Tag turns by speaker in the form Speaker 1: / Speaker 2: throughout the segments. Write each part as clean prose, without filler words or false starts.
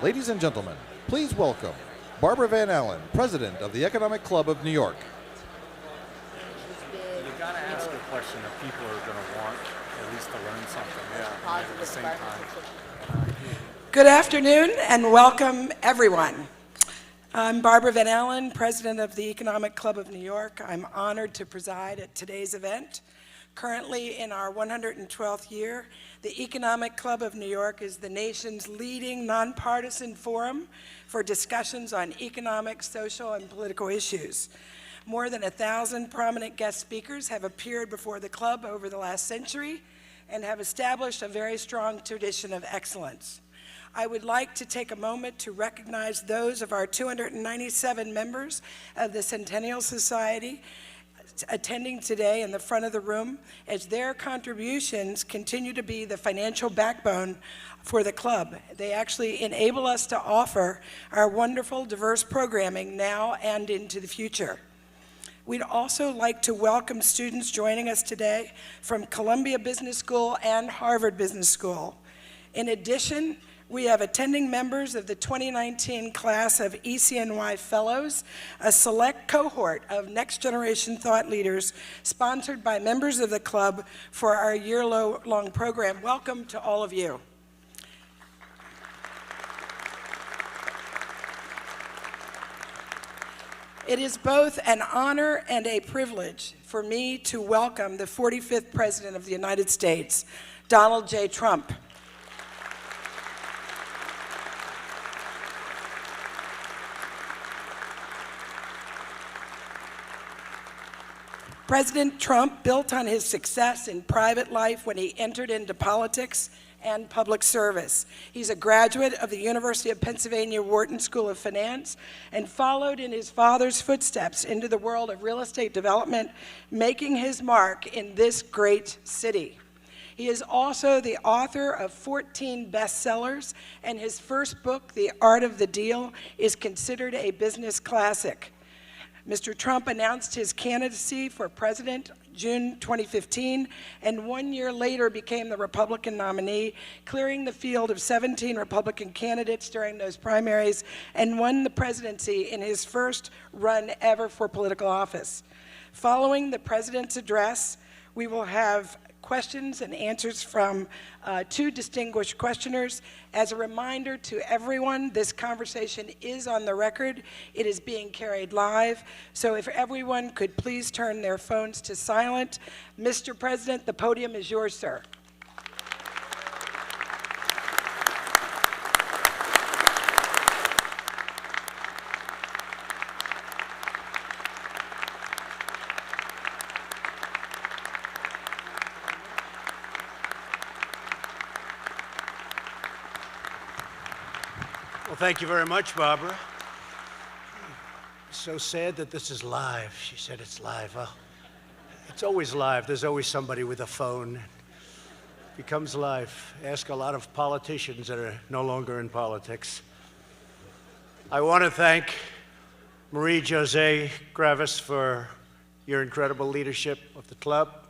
Speaker 1: Ladies and gentlemen, please welcome Barbara Van Allen, President of the Economic Club of New York.
Speaker 2: You gotta ask a question that people are going to want at least to learn something at the same time.
Speaker 3: Good afternoon and welcome everyone. I'm Barbara Van Allen, President of the Economic Club of New York. I'm honored to preside at today's event. Currently in our 112th year, the Economic Club of New York is the nation's leading nonpartisan forum for discussions on economic, social, and political issues. More than 1,000 prominent guest speakers have appeared before the club over the last century and have established a very strong tradition of excellence. I would like to take a moment to recognize those of our 297 members of the Centennial Society attending today in the front of the room, as their contributions continue to be the financial backbone for the club. They actually enable us to offer our wonderful, diverse programming now and into the future. We'd also like to welcome students joining us today from Columbia Business School and Harvard Business School. In addition, we have attending members of the 2019 class of ECNY Fellows, a select cohort of next-generation thought leaders sponsored by members of the club for our year-long program. Welcome to all of you. It is both an honor and a privilege for me to welcome the 45th President of the United States, Donald J. Trump. President Trump built on his success in private life when he entered into politics and public service. He's a graduate of the University of Pennsylvania Wharton School of Finance and followed in his father's footsteps into the world of real estate development, making his mark in this great city. He is also the author of 14 bestsellers, and his first book, The Art of the Deal, is considered a business classic. Mr. Trump announced his candidacy for president June 2015, and 1 year later became the Republican nominee, clearing the field of 17 Republican candidates during those primaries, and won the presidency in his first run ever for political office. Following the president's address, we will have questions and answers from two distinguished questioners. As a reminder to everyone, this conversation is on the record. It is being carried live. So if everyone could please turn their phones to silent. Mr. President, the podium is yours, sir.
Speaker 4: Well, thank you very much, Barbara. So sad that this is live. She said it's live. Well, it's always live. There's always somebody with a phone. It becomes live. Ask a lot of politicians that are no longer in politics. I want to thank Marie-José Gravis for your incredible leadership of the club.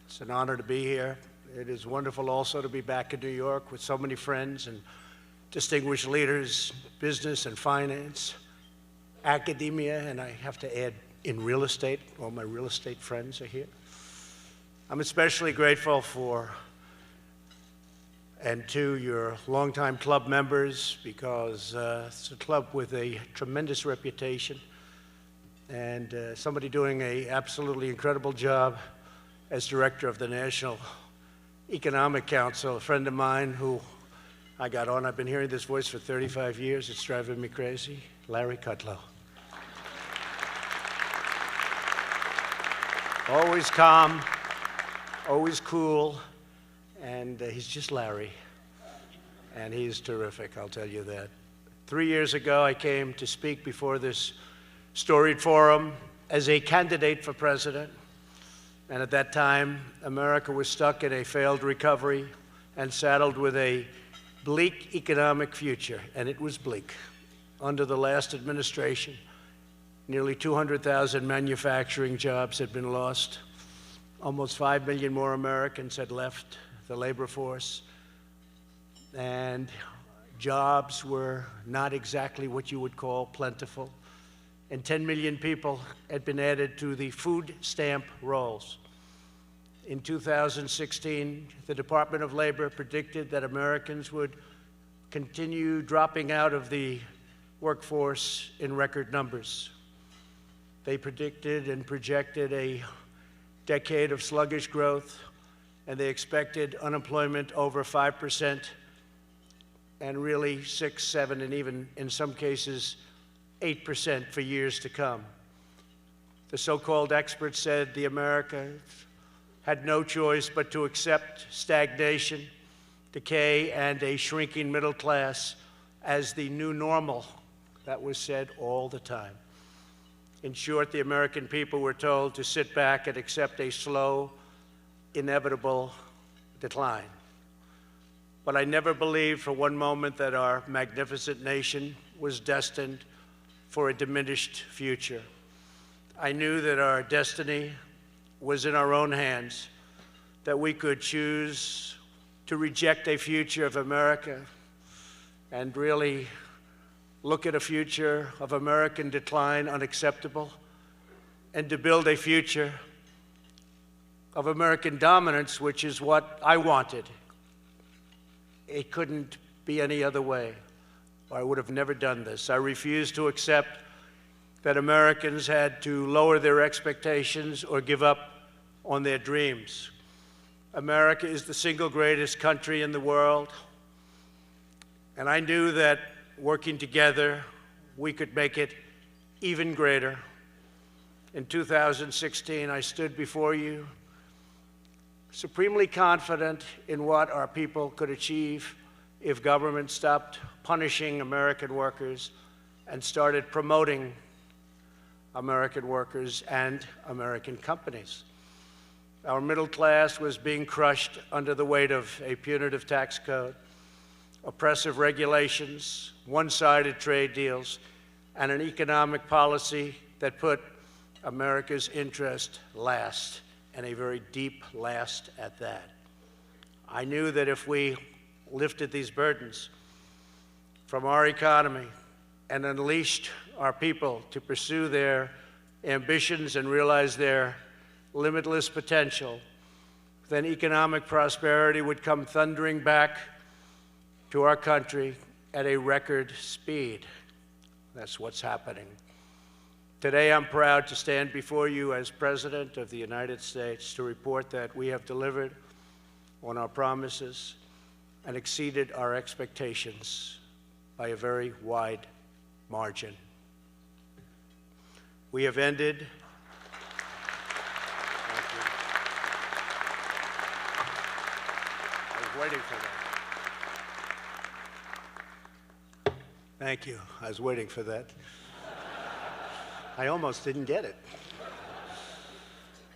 Speaker 4: It's an honor to be here. It is wonderful also to be back in New York with so many friends and distinguished leaders, business and finance, academia, and I have to add, in real estate. All my real estate friends are here. I'm especially grateful for and to your longtime club members, because it's a club with a tremendous reputation and somebody doing an absolutely incredible job as director of the National Economic Council, a friend of mine who I got on. I've been hearing this voice for 35 years. It's driving me crazy. Larry Kudlow. Always calm, always cool, and he's just Larry. And he's terrific, I'll tell you that. 3 years ago, I came to speak before this storied forum as a candidate for president. And at that time, America was stuck in a failed recovery and saddled with a bleak economic future, and it was bleak. Under the last administration, nearly 200,000 manufacturing jobs had been lost. Almost 5 million more Americans had left the labor force. And Jobs were not exactly what you would call plentiful. And 10 million people had been added to the food stamp rolls. In 2016, the Department of Labor predicted that Americans would continue dropping out of the workforce in record numbers. They predicted and projected a decade of sluggish growth, and they expected unemployment over 5%, and really 6, 7, and even in some cases 8% for years to come. The so-called experts said the Americans had no choice but to accept stagnation, decay, and a shrinking middle class as the new normal. That was said all the time. In short, the American people were told to sit back and accept a slow, inevitable decline. But I never believed for one moment that our magnificent nation was destined for a diminished future. I knew that our destiny was in our own hands, that we could choose to reject a future of America and really look at a future of American decline unacceptable, and to build a future of American dominance, which is what I wanted. It couldn't be any other way, or I would have never done this. I refused to accept that Americans had to lower their expectations or give up on their dreams. America is the single greatest country in the world, and I knew that working together, we could make it even greater. In 2016, I stood before you, supremely confident in what our people could achieve if government stopped punishing American workers and started promoting American workers and American companies. Our middle class was being crushed under the weight of a punitive tax code, oppressive regulations, one-sided trade deals, and an economic policy that put America's interest last, and a very deep last at that. I knew that if we lifted these burdens from our economy and unleashed our people to pursue their ambitions and realize their limitless potential, then economic prosperity would come thundering back to our country at a record speed. That's what's happening. Today, I'm proud to stand before you as President of the United States to report that we have delivered on our promises and exceeded our expectations by a very wide margin. We have ended. Thank you. I was waiting for that. Thank you. I was waiting for that. I almost didn't get it.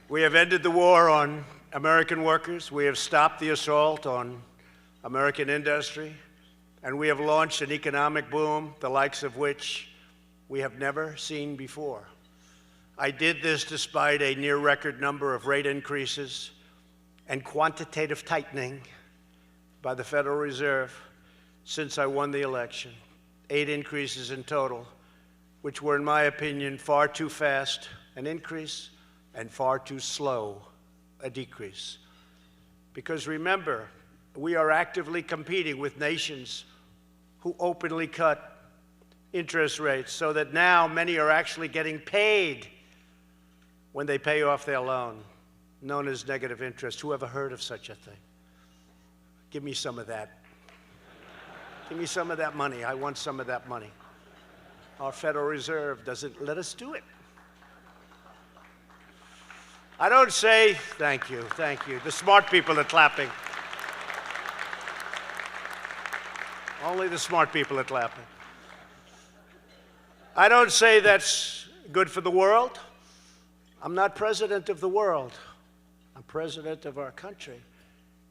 Speaker 4: We have ended the war on American workers. We have stopped the assault on American industry. And we have launched an economic boom, the likes of which we have never seen before. I did this despite a near record number of rate increases and quantitative tightening by the Federal Reserve since I won the election. 8 increases in total, which were, in my opinion, far too fast an increase and far too slow a decrease. Because remember, we are actively competing with nations who openly cut interest rates, so that now many are actually getting paid when they pay off their loan, known as negative interest. Who ever heard of such a thing? Give me some of that. Give me some of that money. I want some of that money. Our Federal Reserve doesn't let us do it. I don't say, thank you, thank you. The smart people are clapping. Only the smart people are clapping. I don't say that's good for the world. I'm not president of the world. I'm president of our country.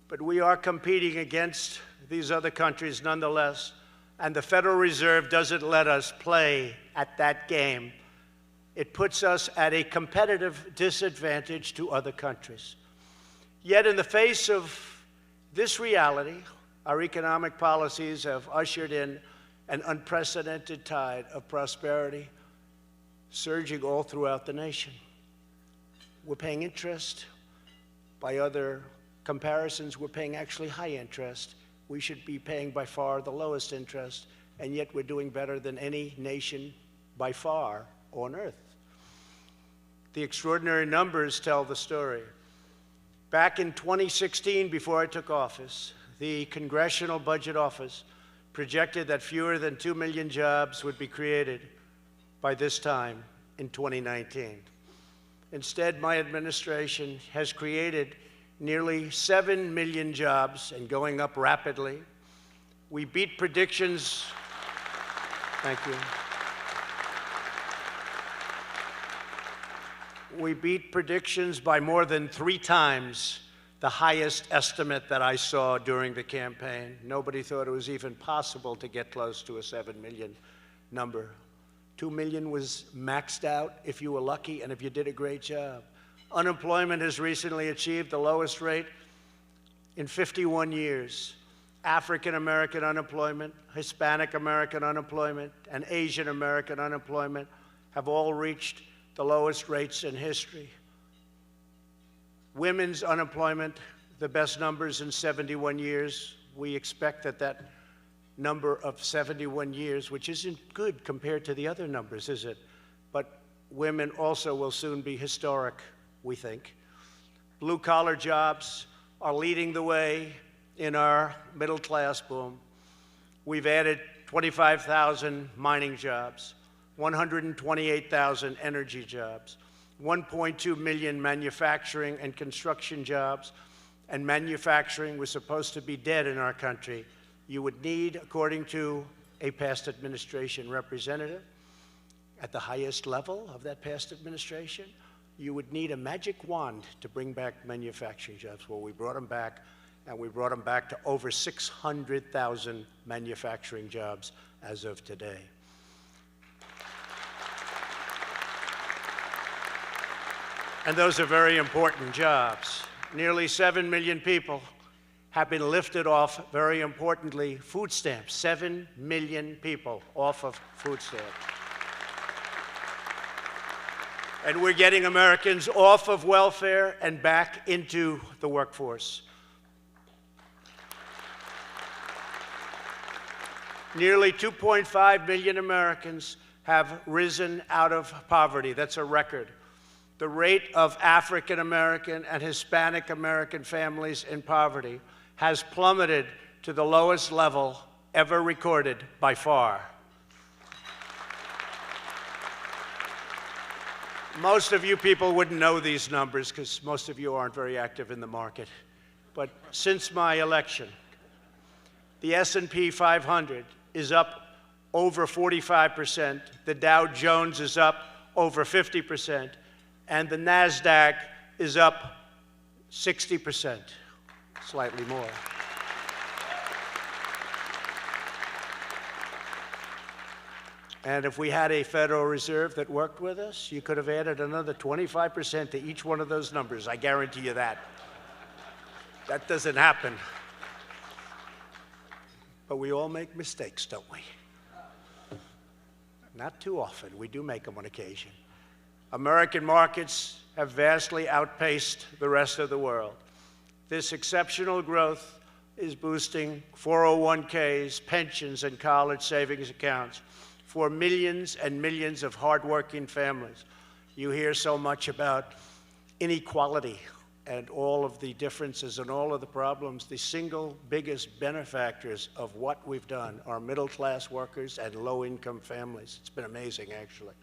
Speaker 4: But we are competing against these other countries nonetheless, and the Federal Reserve doesn't let us play at that game. It puts us at a competitive disadvantage to other countries. Yet in the face of this reality, Our economic policies have ushered in an unprecedented tide of prosperity, surging all throughout the nation. We're paying interest. By other comparisons, we're paying actually high interest. We should be paying by far the lowest interest, and yet we're doing better than any nation by far on earth. The extraordinary numbers tell the story. Back in 2016, before I took office, the Congressional Budget Office projected that fewer than 2 million jobs would be created by this time in 2019. Instead, my administration has created nearly 7 million jobs and going up rapidly. We beat predictions. Thank you. We beat predictions by more than 3 times the highest estimate that I saw during the campaign. Nobody thought it was even possible to get close to a 7 million number. 2 million was maxed out if you were lucky and if you did a great job. Unemployment has recently achieved the lowest rate in 51 years. African American unemployment, Hispanic American unemployment, and Asian American unemployment have all reached the lowest rates in history. Women's unemployment, the best numbers in 71 years. We expect that number of 71 years, which isn't good compared to the other numbers, is it? But women also will soon be historic, we think. Blue-collar jobs are leading the way in our middle-class boom. We've added 25,000 mining jobs, 128,000 energy jobs, 1.2 million manufacturing and construction jobs, and manufacturing was supposed to be dead in our country. You would need, according to a past administration representative, at the highest level of that past administration, you would need a magic wand to bring back manufacturing jobs. Well, we brought them back, and we brought them back to over 600,000 manufacturing jobs as of today. And those are very important jobs. Nearly 7 million people have been lifted off, very importantly, food stamps. 7 million people off of food stamps. And we're getting Americans off of welfare and back into the workforce. Nearly 2.5 million Americans have risen out of poverty. That's a record. The rate of African American and Hispanic American families in poverty has plummeted to the lowest level ever recorded by far. Most of you people wouldn't know these numbers because most of you aren't very active in the market. But since my election, the S&P 500 is up over 45%, the Dow Jones is up over 50%, and the NASDAQ is up 60%, slightly more. And if we had a Federal Reserve that worked with us, you could have added another 25% to each one of those numbers. I guarantee you that. That doesn't happen. But we all make mistakes, don't we? Not too often. We do make them on occasion. American markets have vastly outpaced the rest of the world. This exceptional growth is boosting 401ks, pensions, and college savings accounts for millions and millions of hardworking families. You hear so much about inequality and all of the differences and all of the problems. The single biggest benefactors of what we've done are middle-class workers and low-income families. It's been amazing, actually.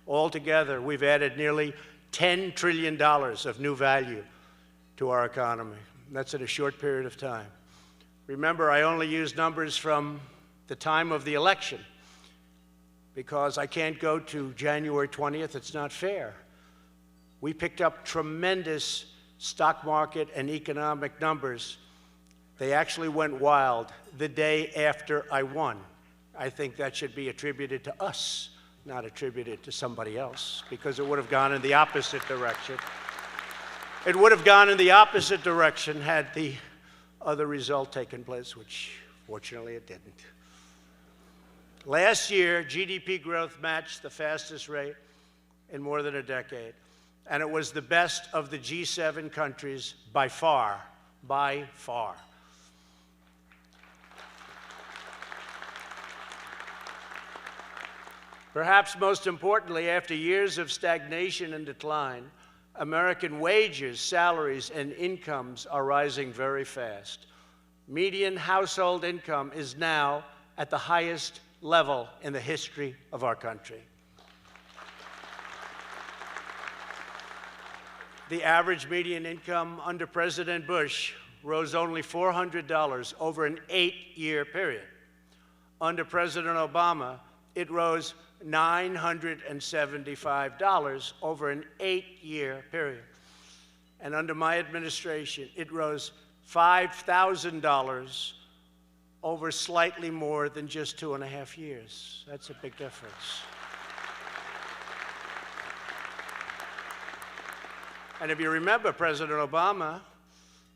Speaker 4: Altogether, we've added nearly $10 trillion of new value to our economy. That's in a short period of time. Remember, I only use numbers from the time of the election because I can't go to January 20th. It's not fair. We picked up tremendous stock market and economic numbers. They actually went wild the day after I won. I think that should be attributed to us, not attributed to somebody else, because it would have gone in the opposite direction. It would have gone in the opposite direction had the other result taken place, which fortunately it didn't. Last year, GDP growth matched the fastest rate in more than a decade, and it was the best of the G7 countries by far, by far. Perhaps most importantly, after years of stagnation and decline, American wages, salaries, and incomes are rising very fast. Median household income is now at the highest level in the history of our country. The average median income under President Bush rose only $400 over an 8-year period. Under President Obama, it rose $975 over an 8-year period. And under my administration, it rose $5,000 over slightly more than just 2.5 years. That's a big difference. And if you remember, President Obama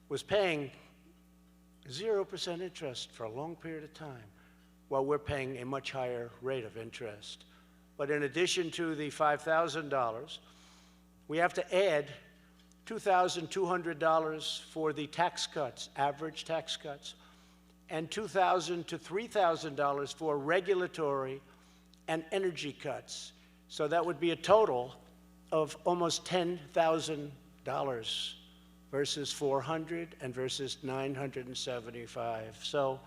Speaker 4: was paying 0% interest for a long period of time, while we're paying a much higher rate of interest. But in addition to the $5,000, we have to add $2,200 for the tax cuts, average tax cuts, and $2,000 to $3,000 for regulatory and energy cuts. So that would be a total of almost $10,000 versus $400 and versus $975. So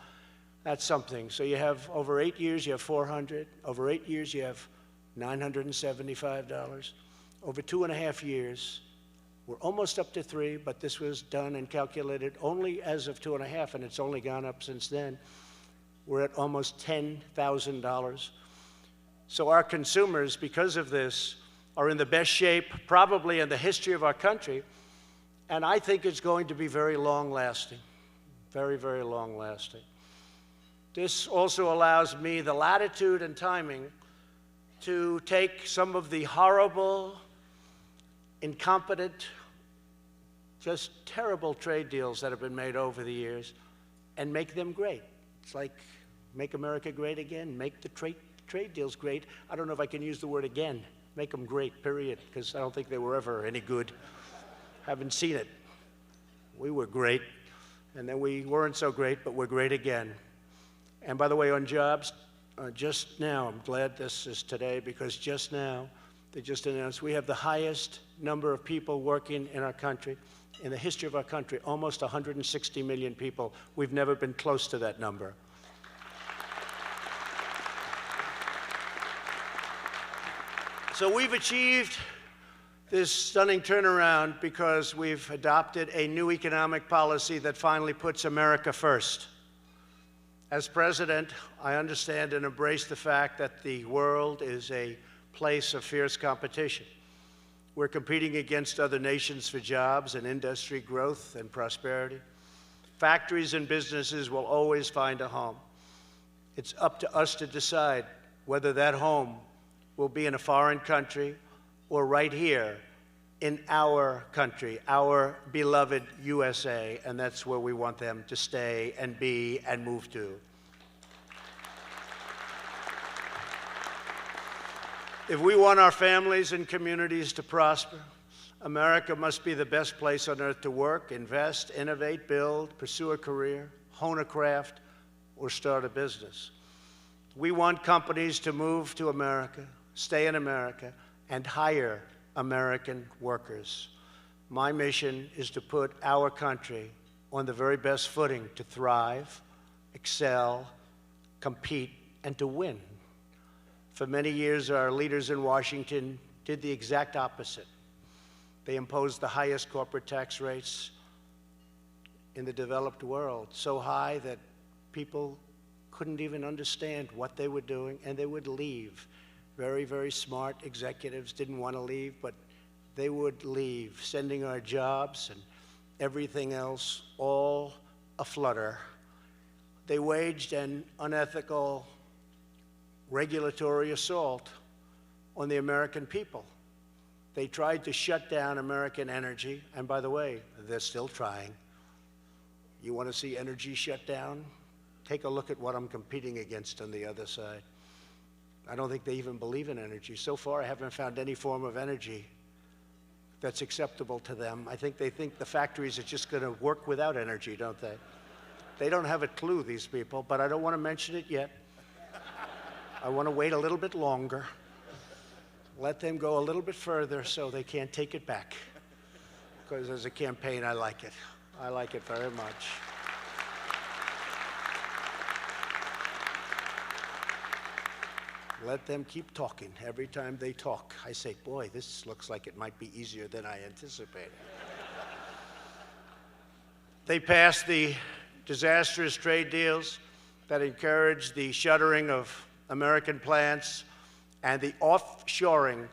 Speaker 4: that's something. So you have over 8 years, you have $400. Over 8 years, you have $975. Over 2.5 years, we're almost up to 3, but this was done and calculated only as of 2.5, and it's only gone up since then. We're at almost $10,000. So our consumers, because of this, are in the best shape probably in the history of our country, and I think it's going to be very long-lasting, very, very long-lasting. This also allows me the latitude and timing to take some of the horrible, incompetent, just terrible trade deals that have been made over the years and make them great. It's like make America great again, make the trade deals great. I don't know if I can use the word again. Make them great, period, because I don't think they were ever any good. Haven't seen it. We were great, and then we weren't so great, but we're great again. And by the way, on jobs, just now, I'm glad this is today, because just now, they just announced we have the highest number of people working in our country, in the history of our country, almost 160 million people. We've never been close to that number. So we've achieved this stunning turnaround because we've adopted a new economic policy that finally puts America first. As president, I understand and embrace the fact that the world is a place of fierce competition. We're competing against other nations for jobs and industry growth and prosperity. Factories and businesses will always find a home. It's up to us to decide whether that home will be in a foreign country or right here in our country, our beloved USA, and that's where we want them to stay and be and move to. If we want our families and communities to prosper, America must be the best place on earth to work, invest, innovate, build, pursue a career, hone a craft, or start a business. We want companies to move to America, stay in America, and hire American workers. My mission is to put our country on the very best footing to thrive, excel, compete, and to win. For many years, our leaders in Washington did the exact opposite. They imposed the highest corporate tax rates in the developed world, so high that people couldn't even understand what they were doing, and they would leave. Very, very smart executives didn't want to leave, but they would leave, sending our jobs and everything else all aflutter. They waged an unethical regulatory assault on the American people. They tried to shut down American energy, and by the way, they're still trying. You want to see energy shut down? Take a look at what I'm competing against on the other side. I don't think they even believe in energy. So far, I haven't found any form of energy that's acceptable to them. I think they think the factories are just going to work without energy, don't they? They don't have a clue, these people, but I don't want to mention it yet. I want to wait a little bit longer. Let them go a little bit further so they can't take it back. Because as a campaign, I like it. I like it very much. Let them keep talking. Every time they talk, I say, boy, this looks like it might be easier than I anticipated. They passed the disastrous trade deals that encouraged the shuttering of American plants and the offshoring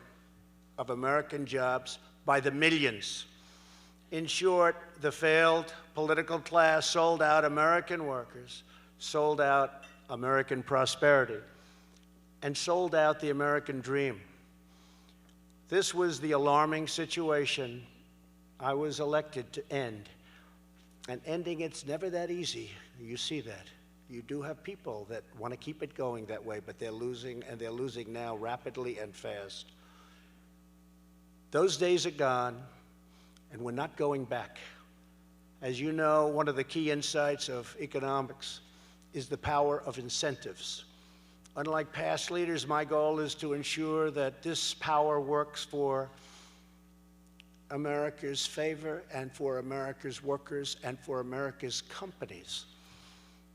Speaker 4: of American jobs by the millions. In short, the failed political class sold out American workers, sold out American prosperity, and sold out the American dream. This was the alarming situation I was elected to end. And ending it's never that easy. You see that. You do have people that want to keep it going that way, but they're losing, and they're losing now rapidly and fast. Those days are gone, and we're not going back. As you know, one of the key insights of economics is the power of incentives. Unlike past leaders, my goal is to ensure that this power works for America's favor and for America's workers and for America's companies.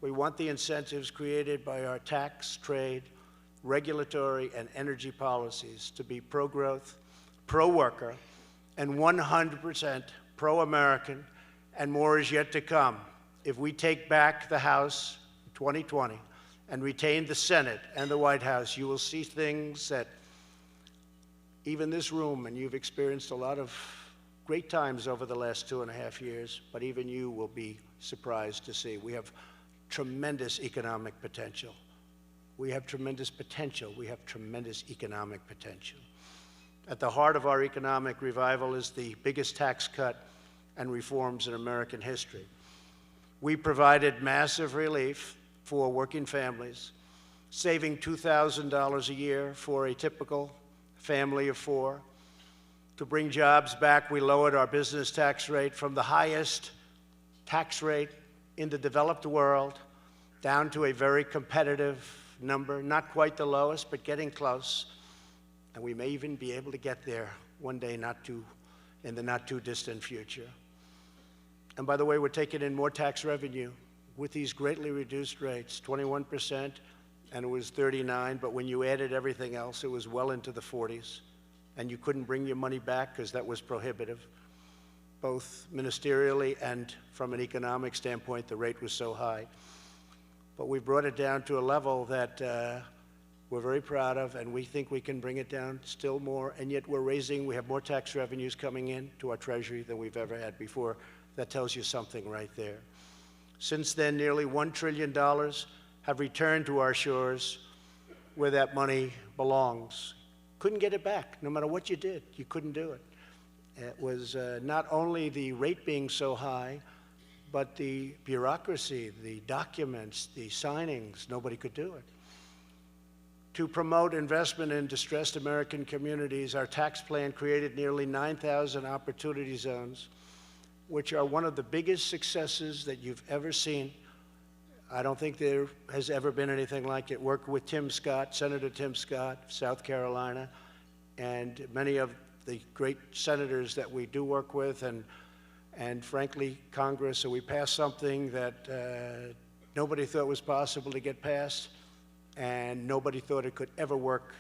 Speaker 4: We want the incentives created by our tax, trade, regulatory, and energy policies to be pro-growth, pro-worker, and 100% pro-American, and more is yet to come. If we take back the House in 2020 and retain the Senate and the White House, you will see things that even this room, and you've experienced a lot of great times over the last 2.5 years, but even you will be surprised to see. We have tremendous economic potential. We have tremendous potential. We have tremendous economic potential. At the heart of our economic revival is the biggest tax cut and reforms in American history. We provided massive relief for working families, saving $2,000 a year for a typical family of 4. To bring jobs back, we lowered our business tax rate from the highest tax rate in the developed world down to a very competitive number, not quite the lowest, but getting close. And we may even be able to get there one day, in the not too distant future. And by the way, we're taking in more tax revenue with these greatly reduced rates, 21%, and it was 39, but when you added everything else, it was well into the 40s. And you couldn't bring your money back because that was prohibitive. Both ministerially and from an economic standpoint, the rate was so high. But we brought it down to a level that we're very proud of, and we think we can bring it down still more, and yet we have more tax revenues coming in to our Treasury than we've ever had before. That tells you something right there. Since then, nearly $1 trillion have returned to our shores where that money belongs. Couldn't get it back. No matter what you did, you couldn't do it. It was not only the rate being so high, but the bureaucracy, the documents, the signings, nobody could do it. To promote investment in distressed American communities, our tax plan created nearly 9,000 opportunity zones, which are one of the biggest successes that you've ever seen. I don't think there has ever been anything like it. Worked with Tim Scott, Senator Tim Scott, South Carolina, and many of the great senators that we do work with, and frankly, Congress. So we passed something that nobody thought was possible to get passed, and nobody thought it could ever work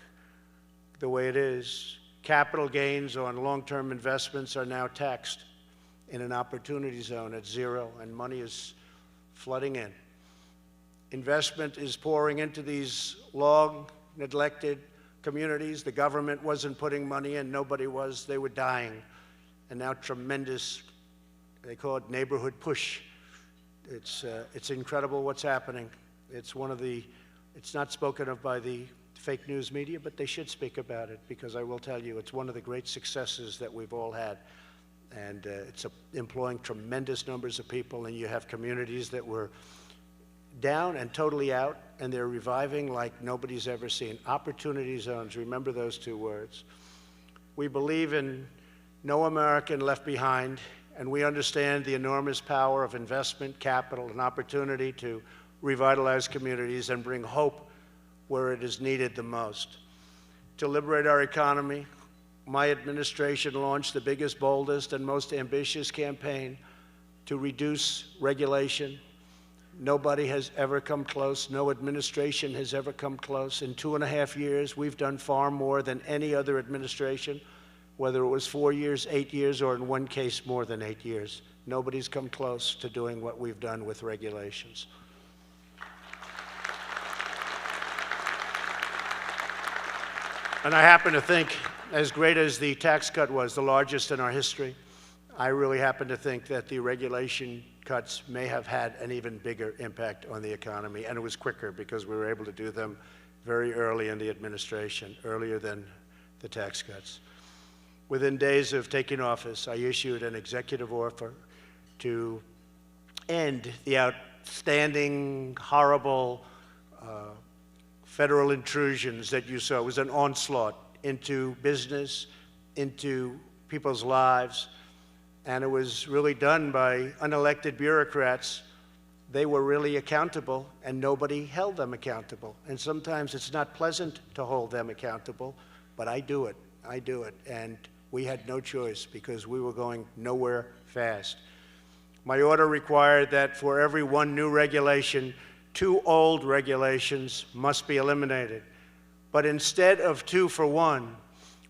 Speaker 4: the way it is. Capital gains on long-term investments are now taxed in an opportunity zone at 0, and money is flooding in. Investment is pouring into these long neglected communities. The government wasn't putting money in, nobody was, they were dying. And now tremendous, they call it neighborhood push. It's incredible what's happening. It's not spoken of by the fake news media, but they should speak about it, because I will tell you, it's one of the great successes that we've all had. And it's employing tremendous numbers of people, and you have communities that were down and totally out, and they're reviving like nobody's ever seen. Opportunity zones, remember those two words. We believe in no American left behind, and we understand the enormous power of investment, capital, and opportunity to revitalize communities and bring hope where it is needed the most. To liberate our economy, my administration launched the biggest, boldest, and most ambitious campaign to reduce regulation. Nobody has ever come close. No administration has ever come close. In 2.5 years, we've done far more than any other administration, whether it was 4 years, 8 years, or in one case, more than 8 years. Nobody's come close to doing what we've done with regulations. And I happen to think, as great as the tax cut was, the largest in our history, I really happen to think that the regulation cuts may have had an even bigger impact on the economy, and it was quicker because we were able to do them very early in the administration, earlier than the tax cuts. Within days of taking office, I issued an executive order to end the outstanding, horrible federal intrusions that you saw. It was an onslaught into business, into people's lives, and it was really done by unelected bureaucrats. They were really accountable, and nobody held them accountable. And sometimes it's not pleasant to hold them accountable, but I do it. I do it. And we had no choice because we were going nowhere fast. My order required that for every one new regulation, 2 old regulations must be eliminated. But instead of 2 for 1,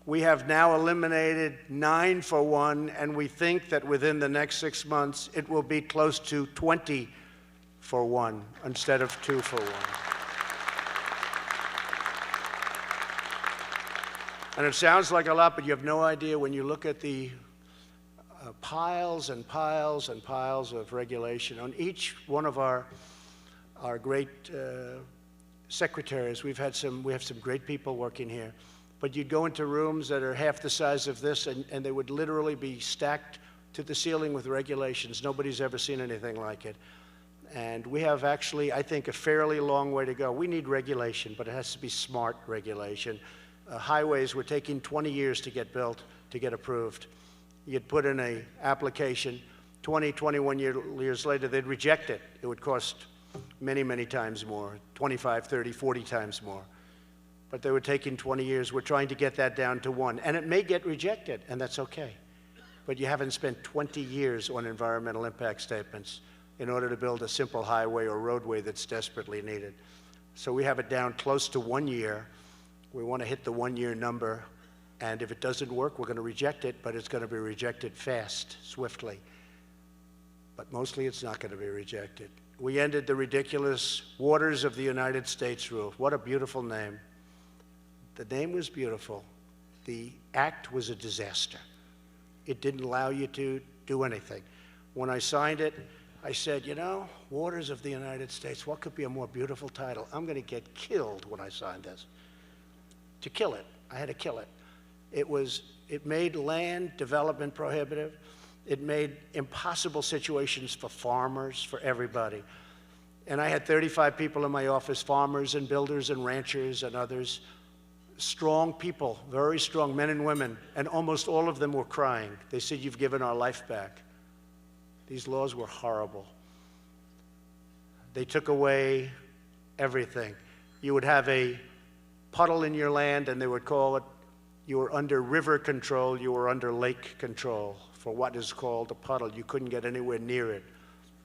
Speaker 4: we have now eliminated 9 for 1, and we think that within the next 6 months, it will be close to 20 for 1 instead of 2 for 1. And it sounds like a lot, but you have no idea when you look at the piles and piles and piles of regulation. On each one of our great secretaries, we have some great people working here, but you'd go into rooms that are half the size of this, and they would literally be stacked to the ceiling with regulations. Nobody's ever seen anything like it. And we have actually, I think, a fairly long way to go. We need regulation, but it has to be smart regulation. Highways were taking 20 years to get built, to get approved. You'd put in an application, 20, 21 years later, they'd reject it. It would cost many, many times more, 25, 30, 40 times more. But they were taking 20 years. We're trying to get that down to 1. And it may get rejected, and that's okay. But you haven't spent 20 years on environmental impact statements in order to build a simple highway or roadway that's desperately needed. So we have it down close to 1 year. We want to hit the 1-year number. And if it doesn't work, we're going to reject it, but it's going to be rejected fast, swiftly. But mostly it's not going to be rejected. We ended the ridiculous Waters of the United States rule. What a beautiful name. The name was beautiful. The act was a disaster. It didn't allow you to do anything. When I signed it, I said, you know, Waters of the United States, what could be a more beautiful title? I'm going to get killed when I sign this. To kill it. I had to kill it. It made land development prohibitive. It made impossible situations for farmers, for everybody. And I had 35 people in my office, farmers and builders and ranchers and others, strong people, very strong men and women, and almost all of them were crying. They said, you've given our life back. These laws were horrible. They took away everything. You would have a puddle in your land, and they would call it, you were under river control, you were under lake control for what is called a puddle. You couldn't get anywhere near it.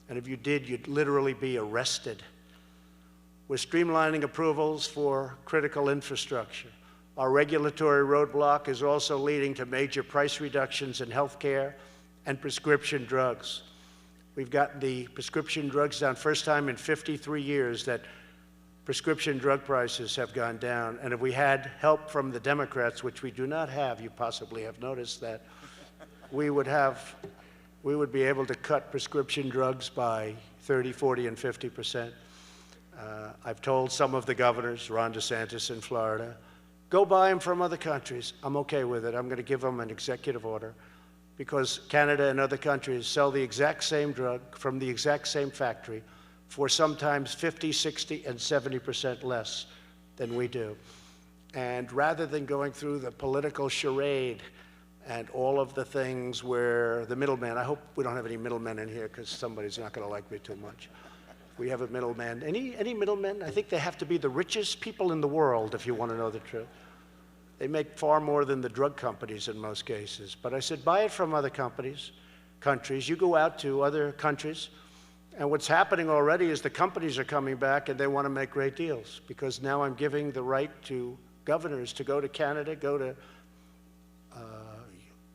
Speaker 4: And if you did, you'd literally be arrested. We're streamlining approvals for critical infrastructure. Our regulatory roadblock is also leading to major price reductions in healthcare and prescription drugs. We've gotten the prescription drugs down, first time in 53 years that prescription drug prices have gone down. And if we had help from the Democrats, which we do not have, you possibly have noticed that, we would be able to cut prescription drugs by 30, 40, and 50%. I've told some of the governors, Ron DeSantis in Florida, go buy them from other countries. I'm okay with it. I'm going to give them an executive order. because Canada and other countries sell the exact same drug from the exact same factory for sometimes 50, 60, and 70% less than we do. And rather than going through the political charade and all of the things where the middleman, I hope we don't have any middlemen in here because somebody's not going to like me too much. We have a middleman. Any middlemen? I think they have to be the richest people in the world if you want to know the truth. They make far more than the drug companies in most cases. But I said, buy it from other countries. You go out to other countries, and what's happening already is the companies are coming back and they want to make great deals because now I'm giving the right to governors to go to Canada, go to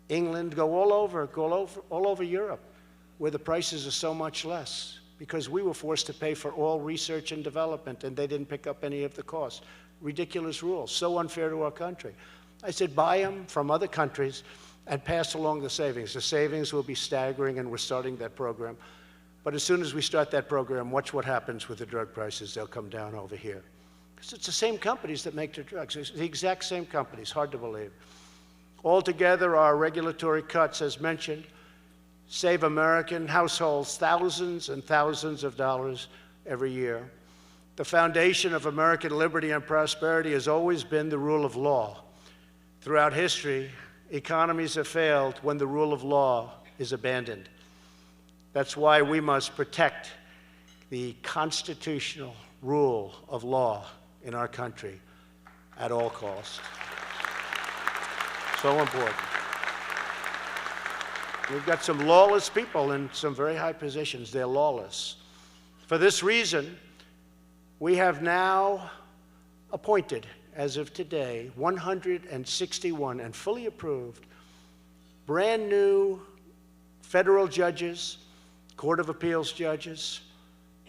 Speaker 4: England, go all over Europe, where the prices are so much less, because we were forced to pay for all research and development, and they didn't pick up any of the costs. Ridiculous rules, so unfair to our country. I said, buy them from other countries and pass along the savings. The savings will be staggering, and we're starting that program. But as soon as we start that program, watch what happens with the drug prices. They'll come down over here. Because it's the same companies that make the drugs. It's the exact same companies, hard to believe. Altogether, our regulatory cuts, as mentioned, save American households thousands and thousands of dollars every year. The foundation of American liberty and prosperity has always been the rule of law. Throughout history, economies have failed when the rule of law is abandoned. That's why we must protect the constitutional rule of law in our country at all costs. So important. We've got some lawless people in some very high positions. They're lawless. For this reason, we have now appointed, as of today, 161 and fully approved brand new federal judges, Court of Appeals judges,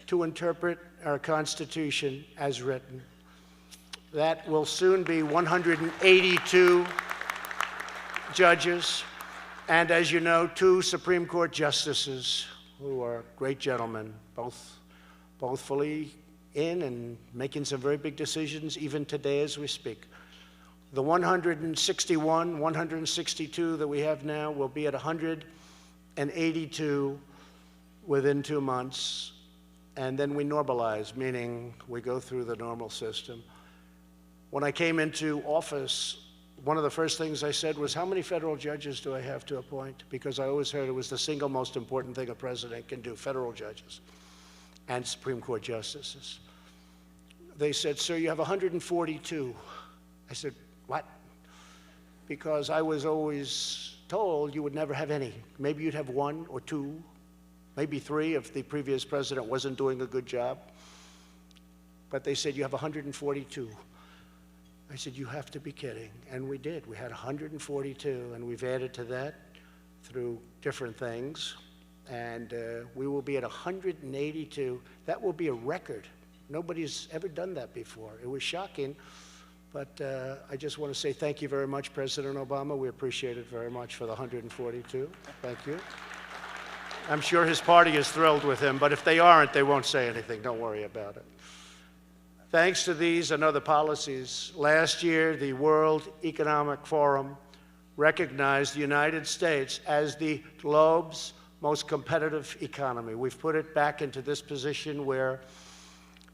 Speaker 4: to interpret our Constitution as written. That will soon be 182 judges, and as you know, 2 Supreme Court justices who are great gentlemen, both fully in and making some very big decisions even today as we speak. The 161, 162 that we have now will be at 182 within 2 months, and then we normalize, meaning we go through the normal system. When I came into office, one of the first things I said was, how many federal judges do I have to appoint? Because I always heard it was the single most important thing a president can do, federal judges and Supreme Court justices. They said, sir, you have 142. I said, what? Because I was always told you would never have any. Maybe you'd have 1 or 2, maybe 3 if the previous president wasn't doing a good job. But they said, you have 142. I said, you have to be kidding. And we did. We had 142, and we've added to that through different things. And we will be at 182. That will be a record. Nobody's ever done that before. It was shocking, but I just want to say thank you very much, President Obama. We appreciate it very much for the 142. Thank you. I'm sure his party is thrilled with him, but if they aren't, they won't say anything. Don't worry about it. Thanks to these and other policies, last year the World Economic Forum recognized the United States as the globe's most competitive economy. We've put it back into this position where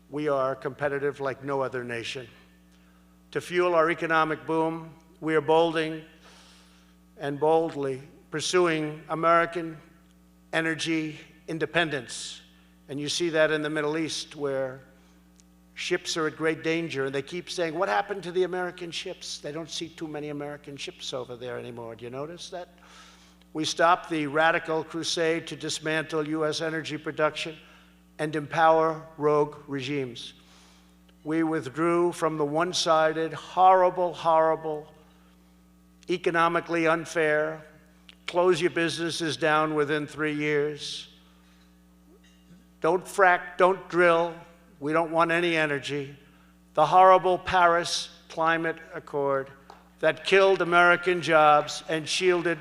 Speaker 4: we are competitive like no other nation. To fuel our economic boom, we are boldly pursuing American energy independence. And you see that in the Middle East, where ships are at great danger, and they keep saying, what happened to the American ships? They don't see too many American ships over there anymore. Do you notice that? We stopped the radical crusade to dismantle U.S. energy production and empower rogue regimes. We withdrew from the one-sided, horrible, economically unfair, close your businesses down within 3 years. Don't frack, don't drill. We don't want any energy. The horrible Paris Climate Accord that killed American jobs and shielded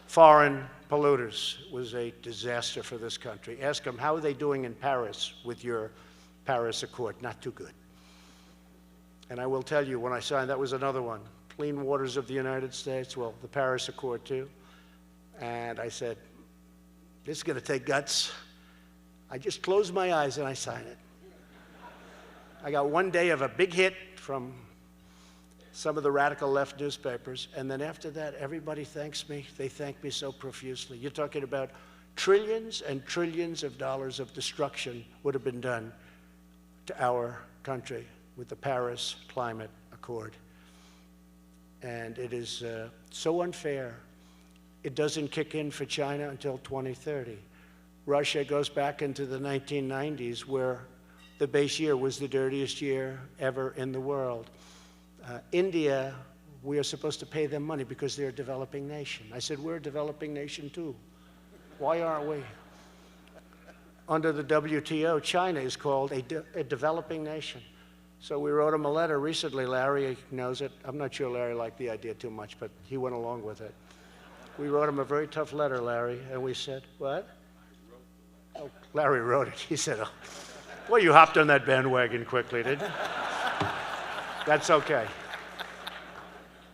Speaker 4: foreign polluters. It was a disaster for this country. Ask them, how are they doing in Paris with your Paris Accord? Not too good. And I will tell you, when I signed, that was another one. Clean waters of the United States, well, the Paris Accord too. And I said, this is going to take guts. I just closed my eyes and I signed it. I got one day of a big hit from some of the radical left newspapers, and then after that, everybody thanks me. They thank me so profusely. You're talking about trillions and trillions of dollars of destruction would have been done to our country with the Paris Climate Accord. And it is so unfair. It doesn't kick in for China until 2030. Russia goes back into the 1990s, where the base year was the dirtiest year ever in the world. India, we are supposed to pay them money because they're a developing nation. I said, we're a developing nation too. Why aren't we? Under the WTO, China is called a developing nation. So we wrote him a letter recently. Larry knows it. I'm not sure Larry liked the idea too much, but he went along with it. We wrote him a very tough letter, Larry, and we said, what? Oh, Larry wrote it. He said, oh, well, you hopped on that bandwagon quickly, didn't you? That's okay.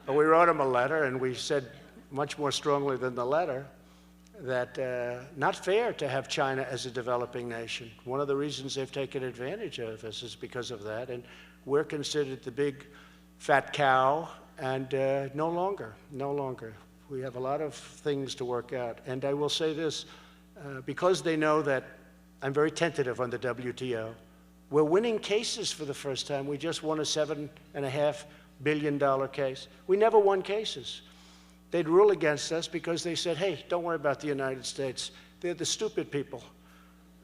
Speaker 4: But we wrote him a letter, and we said much more strongly than the letter that not fair to have China as a developing nation. One of the reasons they've taken advantage of us is because of that, and we're considered the big fat cow, and no longer. We have a lot of things to work out. And I will say this, because they know that I'm very tentative on the WTO, we're winning cases for the first time. We just won a $7.5 billion case. We never won cases. They'd rule against us because they said, hey, don't worry about the United States. They're the stupid people.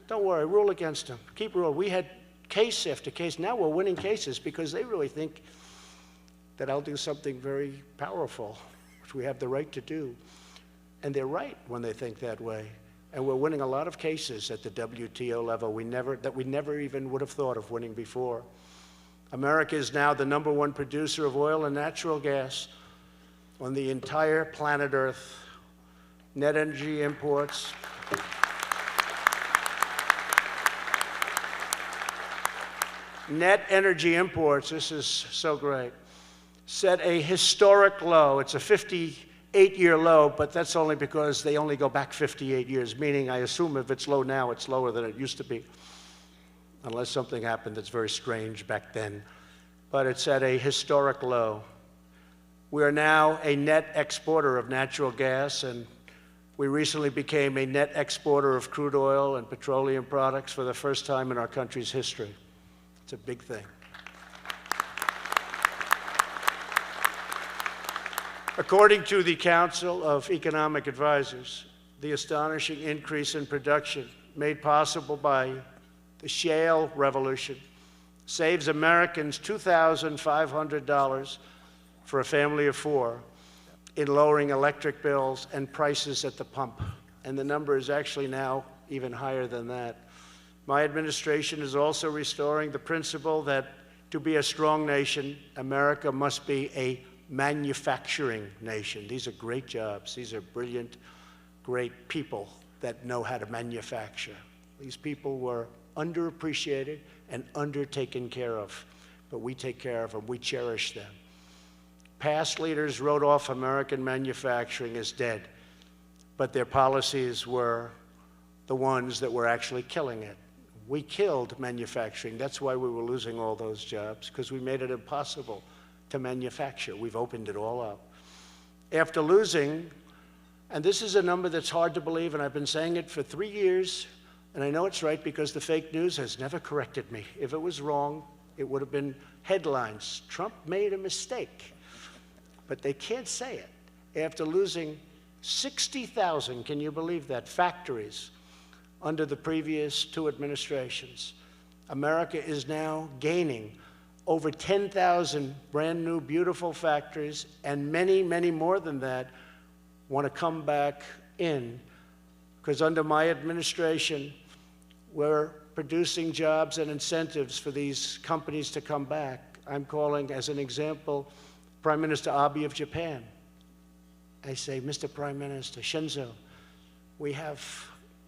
Speaker 4: Don't worry, rule against them. Keep rule. We had case after case. Now we're winning cases because they really think that I'll do something very powerful, which we have the right to do. And they're right when they think that way. And we're winning a lot of cases at the WTO level that we never even would have thought of winning before. America is now the #1 producer of oil and natural gas on the entire planet Earth. Net energy imports. Net energy imports, this is so great, set a historic low. It's a 58-year low, but that's only because they only go back 58 years, meaning I assume if it's low now, it's lower than it used to be, unless something happened that's very strange back then. But it's at a historic low. We are now a net exporter of natural gas, and we recently became a net exporter of crude oil and petroleum products for the first time in our country's history. It's a big thing. According to the Council of Economic Advisors, the astonishing increase in production made possible by the shale revolution saves Americans $2,500 for a family of 4 in lowering electric bills and prices at the pump. And the number is actually now even higher than that. My administration is also restoring the principle that to be a strong nation, America must be a manufacturing nation. These are great jobs. These are brilliant, great people that know how to manufacture. These people were underappreciated and undertaken care of, but we take care of them. We cherish them. Past leaders wrote off American manufacturing as dead, but their policies were the ones that were actually killing it. We killed manufacturing. That's why we were losing all those jobs, because we made it impossible to manufacture. We've opened it all up. After losing, and this is a number that's hard to believe, and I've been saying it for 3 years, and I know it's right because the fake news has never corrected me. If it was wrong, it would have been headlines. Trump made a mistake. But they can't say it. After losing 60,000, can you believe that, factories under the previous 2 administrations, America is now gaining over 10,000 brand new, beautiful factories, and many, many more than that want to come back in, because under my administration, we're producing jobs and incentives for these companies to come back. I'm calling, as an example, Prime Minister Abe of Japan. I say, Mr. Prime Minister Shinzo, we have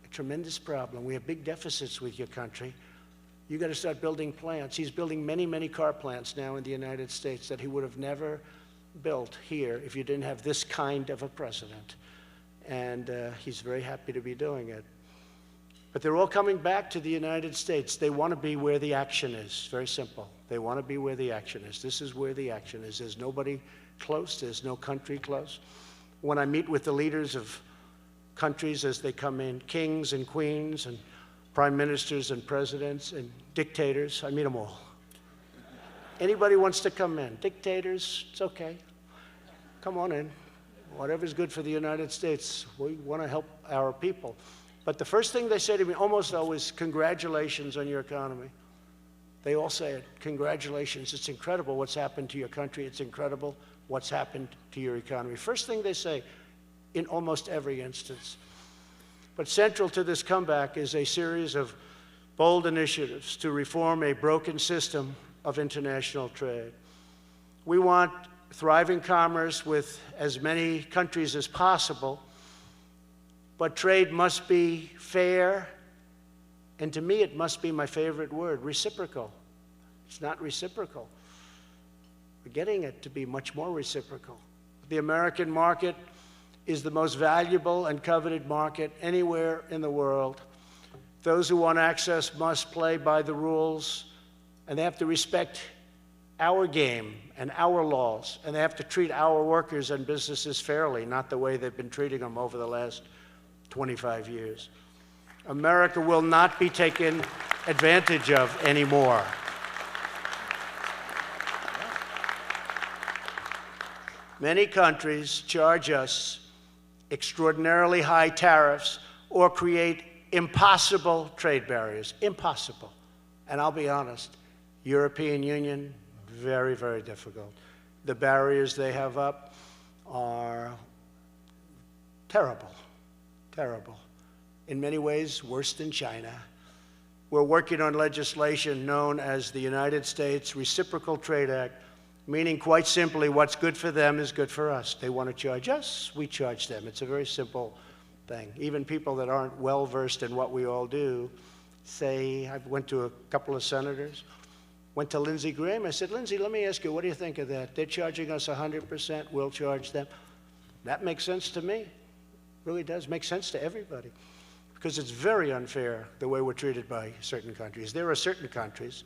Speaker 4: a tremendous problem. We have big deficits with your country. You got to start building plants. He's building many, many car plants now in the United States that he would have never built here if you didn't have this kind of a president. and he's very happy to be doing it. But they're all coming back to the United States. They want to be where the action is. Very simple. They want to be where the action is. This is where the action is. There's nobody close. There's no country close. When I meet with the leaders of countries as they come in, kings and queens and prime ministers and presidents and dictators, I meet them all. Anybody wants to come in. Dictators, it's okay. Come on in. Whatever's good for the United States. We want to help our people. But the first thing they say to me almost always, congratulations on your economy. They all say it, congratulations. It's incredible what's happened to your country. It's incredible what's happened to your economy. First thing they say in almost every instance. But central to this comeback is a series of bold initiatives to reform a broken system of international trade. We want thriving commerce with as many countries as possible, but trade must be fair, and to me it must be my favorite word, reciprocal. It's not reciprocal. We're getting it to be much more reciprocal. The American market is the most valuable and coveted market anywhere in the world. Those who want access must play by the rules, and they have to respect our game and our laws, and they have to treat our workers and businesses fairly, not the way they've been treating them over the last 25 years. America will not be taken advantage of anymore. Many countries charge us extraordinarily high tariffs or create impossible trade barriers. Impossible. And I'll be honest, European Union, very, very difficult. The barriers they have up are terrible, terrible. In many ways, worse than China. We're working on legislation known as the United States Reciprocal Trade Act, meaning quite simply, what's good for them is good for us. They want to charge us, we charge them. It's a very simple thing. Even people that aren't well-versed in what we all do say, I went to a couple of senators, went to Lindsey Graham. I said, Lindsey, let me ask you, what do you think of that? They're charging us 100%, we'll charge them. That makes sense to me. It really does make sense to everybody. Because it's very unfair the way we're treated by certain countries. There are certain countries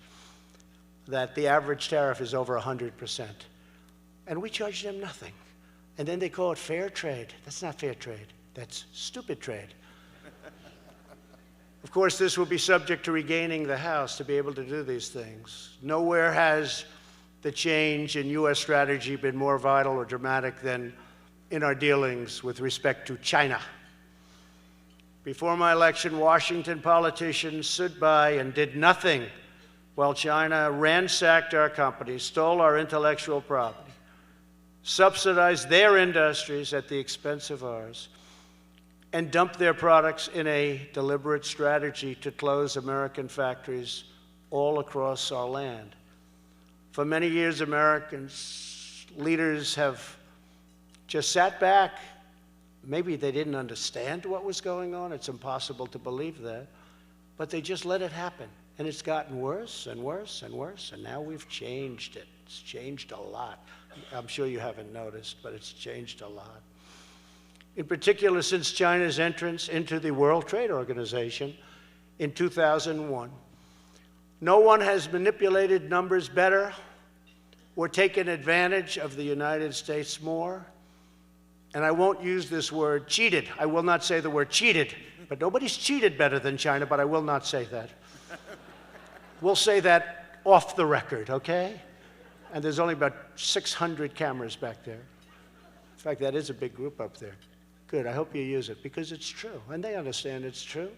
Speaker 4: that the average tariff is over 100%. And we charge them nothing. And then they call it fair trade. That's not fair trade. That's stupid trade. Of course, this will be subject to regaining the House to be able to do these things. Nowhere has the change in U.S. strategy been more vital or dramatic than in our dealings with respect to China. Before my election, Washington politicians stood by and did nothing while China ransacked our companies, stole our intellectual property, subsidized their industries at the expense of ours, and dumped their products in a deliberate strategy to close American factories all across our land. For many years, Americans, leaders have just sat back. Maybe they didn't understand what was going on. It's impossible to believe that. But they just let it happen. And it's gotten worse and worse and worse. And now we've changed it. It's changed a lot. I'm sure you haven't noticed, but it's changed a lot. In particular, since China's entrance into the World Trade Organization in 2001, no one has manipulated numbers better or taken advantage of the United States more. And I won't use this word cheated. I will not say the word cheated, but nobody's cheated better than China, but I will not say that. We'll say that off the record, okay? And there's only about 600 cameras back there. In fact, that is a big group up there. Good, I hope you use it, because it's true, and they understand it's true.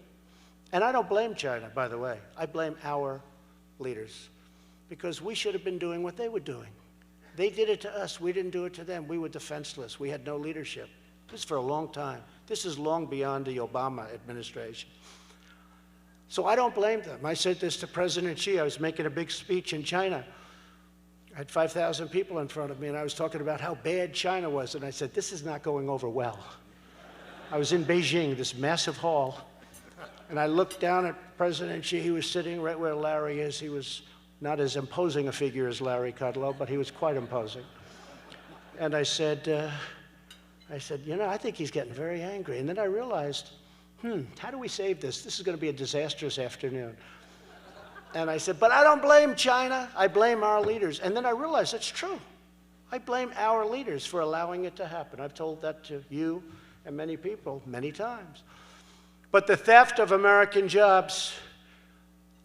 Speaker 4: And I don't blame China, by the way. I blame our leaders, because we should have been doing what they were doing. They did it to us. We didn't do it to them. We were defenseless. We had no leadership. This is for a long time. This is long beyond the Obama administration. So I don't blame them. I said this to President Xi. I was making a big speech in China. I had 5,000 people in front of me, and I was talking about how bad China was. And I said, this is not going over well. I was in Beijing, this massive hall, and I looked down at President Xi. He was sitting right where Larry is. He was not as imposing a figure as Larry Kudlow, but he was quite imposing. And I said, I said, you know, I think he's getting very angry. And then I realized, how do we save this? This is going to be a disastrous afternoon. And I said, but I don't blame China. I blame our leaders. And then I realized that's true. I blame our leaders for allowing it to happen. I've told that to you and many people many times. But the theft of American jobs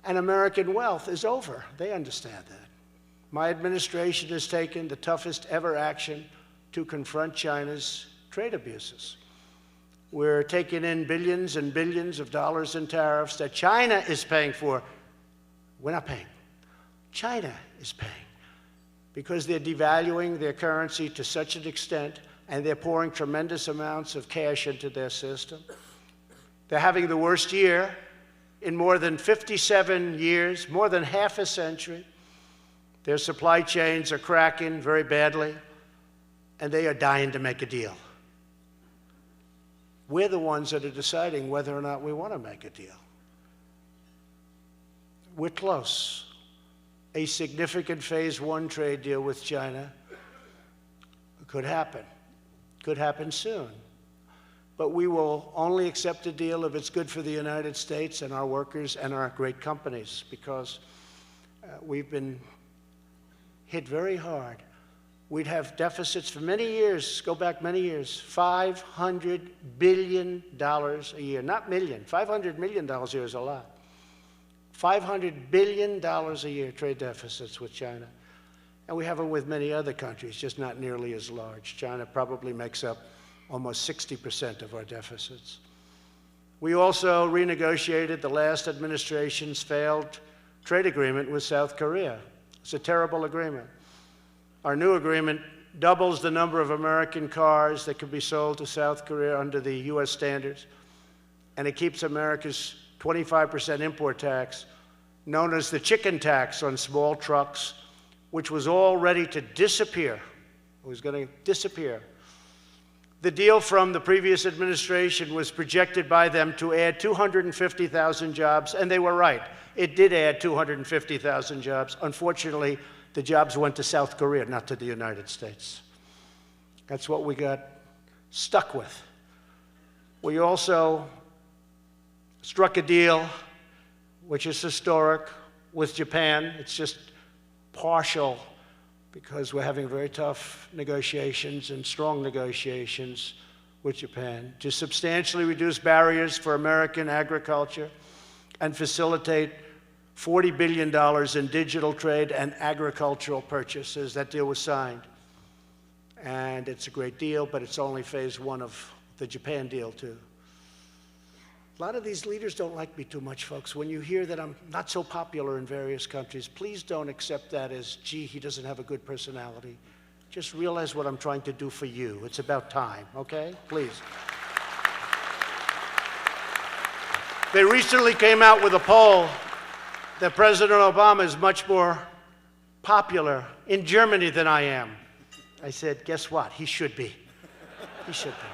Speaker 4: and American wealth is over. They understand that. My administration has taken the toughest ever action to confront China's trade abuses. We're taking in billions and billions of dollars in tariffs that China is paying for. We're not paying. China is paying because they're devaluing their currency to such an extent, and they're pouring tremendous amounts of cash into their system. They're having the worst year in more than 57 years, more than half a century. Their supply chains are cracking very badly, and they are dying to make a deal. We're the ones that are deciding whether or not we want to make a deal. We're close. A significant phase one trade deal with China could happen soon. But we will only accept a deal if it's good for the United States and our workers and our great companies, because we've been hit very hard. We'd have deficits for many years, go back many years, $500 billion a year, not million. $500 million a year is a lot. $500 billion a year trade deficits with China. And we have them with many other countries, just not nearly as large. China probably makes up almost 60% of our deficits. We also renegotiated the last administration's failed trade agreement with South Korea. It's a terrible agreement. Our new agreement doubles the number of American cars that can be sold to South Korea under the US standards, and it keeps America's 25% import tax, known as the chicken tax on small trucks, which was all ready to disappear. It was going to disappear. The deal from the previous administration was projected by them to add 250,000 jobs, and they were right. It did add 250,000 jobs. Unfortunately, the jobs went to South Korea, not to the United States. That's what we got stuck with. We also struck a deal, which is historic, with Japan. It's just partial because we're having very tough negotiations and strong negotiations with Japan to substantially reduce barriers for American agriculture and facilitate $40 billion in digital trade and agricultural purchases. That deal was signed. And it's a great deal, but it's only phase one of the Japan deal, too. A lot of these leaders don't like me too much, folks. When you hear that I'm not so popular in various countries, please don't accept that as, gee, he doesn't have a good personality. Just realize what I'm trying to do for you. It's about time, okay? Please. They recently came out with a poll that President Obama is much more popular in Germany than I am. I said, guess what? He should be. He should be.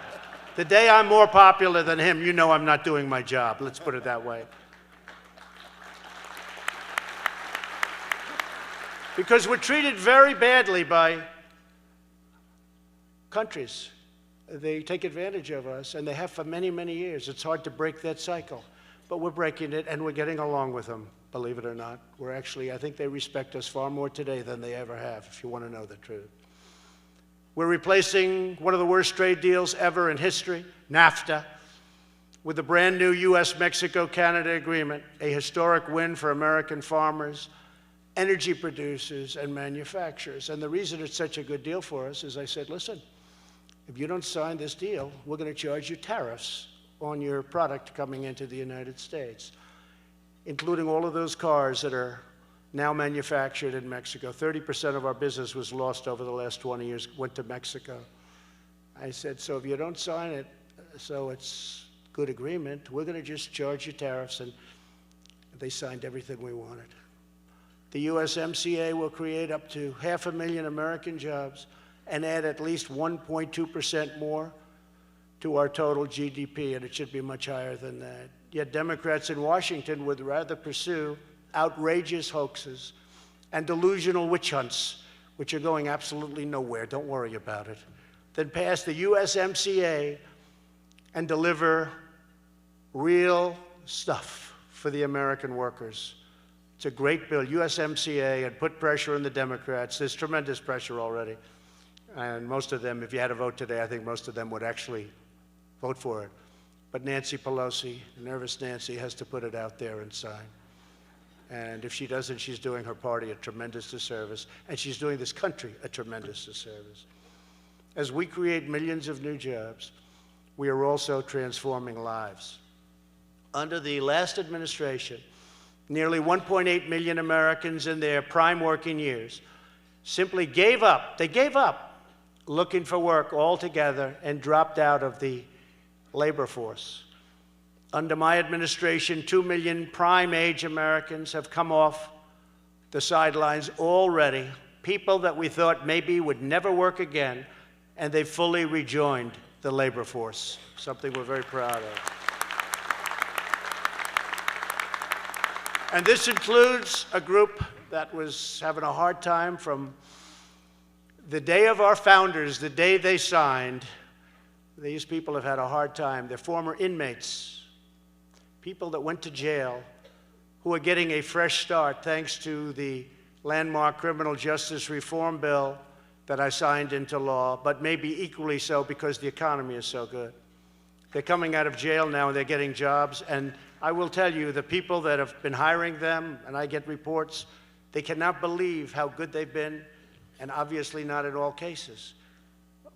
Speaker 4: The day I'm more popular than him, you know I'm not doing my job. Let's put it that way. Because we're treated very badly by countries. They take advantage of us, and they have for many, many years. It's hard to break that cycle. But we're breaking it, and we're getting along with them, believe it or not. We're actually, I think they respect us far more today than they ever have, if you want to know the truth. We're replacing one of the worst trade deals ever in history, NAFTA, with the brand new US-Mexico-Canada agreement, a historic win for American farmers, energy producers, and manufacturers. And the reason it's such a good deal for us is I said, listen, if you don't sign this deal, we're going to charge you tariffs on your product coming into the United States, including all of those cars that are now manufactured in Mexico. 30% of our business was lost over the last 20 years, went to Mexico. I said, so if you don't sign it, so it's good agreement, we're going to just charge you tariffs, and they signed everything we wanted. The USMCA will create up to 500,000 American jobs and add at least 1.2% more to our total GDP, and it should be much higher than that. Yet Democrats in Washington would rather pursue outrageous hoaxes and delusional witch hunts, which are going absolutely nowhere. Don't worry about it. than pass the USMCA and deliver real stuff for the American workers. It's a great bill. USMCA had put pressure on the Democrats. There's tremendous pressure already. And most of them, if you had a vote today, I think most of them would actually vote for it. But Nancy Pelosi, nervous Nancy, has to put it out there and sign. And if she doesn't, she's doing her party a tremendous disservice, and she's doing this country a tremendous disservice. As we create millions of new jobs, we are also transforming lives. Under the last administration, nearly 1.8 million Americans in their prime working years simply gave up. They gave up looking for work altogether and dropped out of the labor force. Under my administration, 2 million prime-age Americans have come off the sidelines already, people that we thought maybe would never work again, and they fully rejoined the labor force, something we're very proud of. And this includes a group that was having a hard time from the day of our founders, the day they signed. These people have had a hard time. They're former inmates, people that went to jail, who are getting a fresh start thanks to the landmark criminal justice reform bill that I signed into law, but maybe equally so because the economy is so good. They're coming out of jail now and they're getting jobs, and I will tell you, the people that have been hiring them, and I get reports, they cannot believe how good they've been, and obviously not in all cases.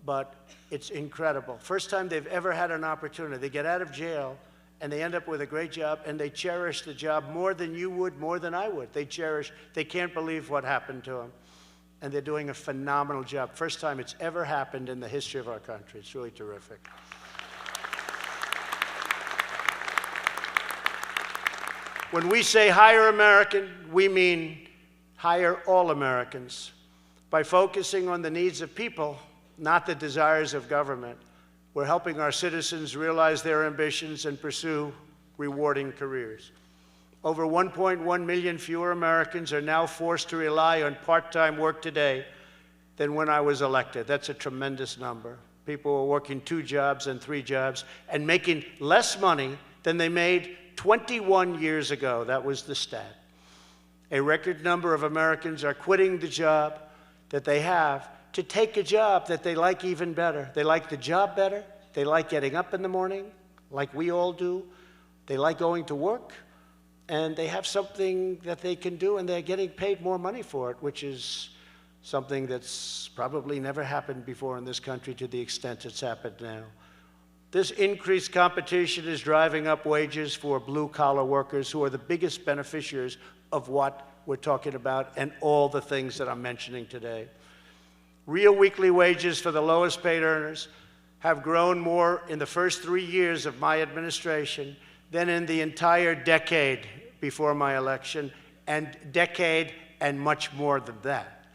Speaker 4: But it's incredible. First time they've ever had an opportunity. They get out of jail, and they end up with a great job, and they cherish the job more than you would, more than I would. They can't believe what happened to them. And they're doing a phenomenal job. First time it's ever happened in the history of our country. It's really terrific. When we say hire American, we mean hire all Americans. By focusing on the needs of people, not the desires of government, we're helping our citizens realize their ambitions and pursue rewarding careers. Over 1.1 million fewer Americans are now forced to rely on part-time work today than when I was elected. That's a tremendous number. People are working 2 jobs and 3 jobs and making less money than they made 21 years ago. That was the stat. A record number of Americans are quitting the job that they have to take a job that they like even better. They like the job better. They like getting up in the morning, like we all do. They like going to work. And they have something that they can do, and they're getting paid more money for it, which is something that's probably never happened before in this country to the extent it's happened now. This increased competition is driving up wages for blue-collar workers who are the biggest beneficiaries of what we're talking about and all the things that I'm mentioning today. Real weekly wages for the lowest paid earners have grown more in the first 3 years of my administration than in the entire decade before my election, and decade and much more than that.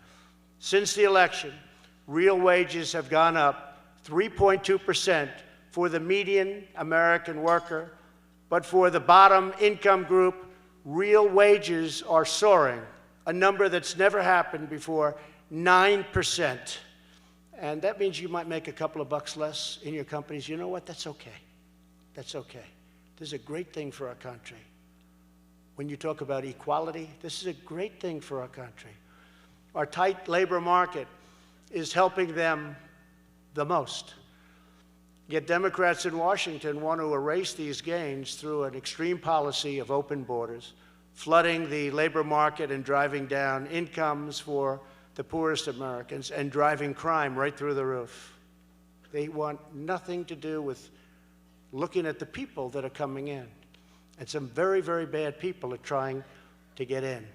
Speaker 4: Since the election, real wages have gone up 3.2% for the median American worker, but for the bottom income group, real wages are soaring, a number that's never happened before, 9%. And that means you might make a couple of bucks less in your companies. You know what? That's okay. That's okay. This is a great thing for our country. When you talk about equality, this is a great thing for our country. Our tight labor market is helping them the most. Yet Democrats in Washington want to erase these gains through an extreme policy of open borders, flooding the labor market and driving down incomes for the poorest Americans and driving crime right through the roof. They want nothing to do with looking at the people that are coming in. And some very, very bad people are trying to get in.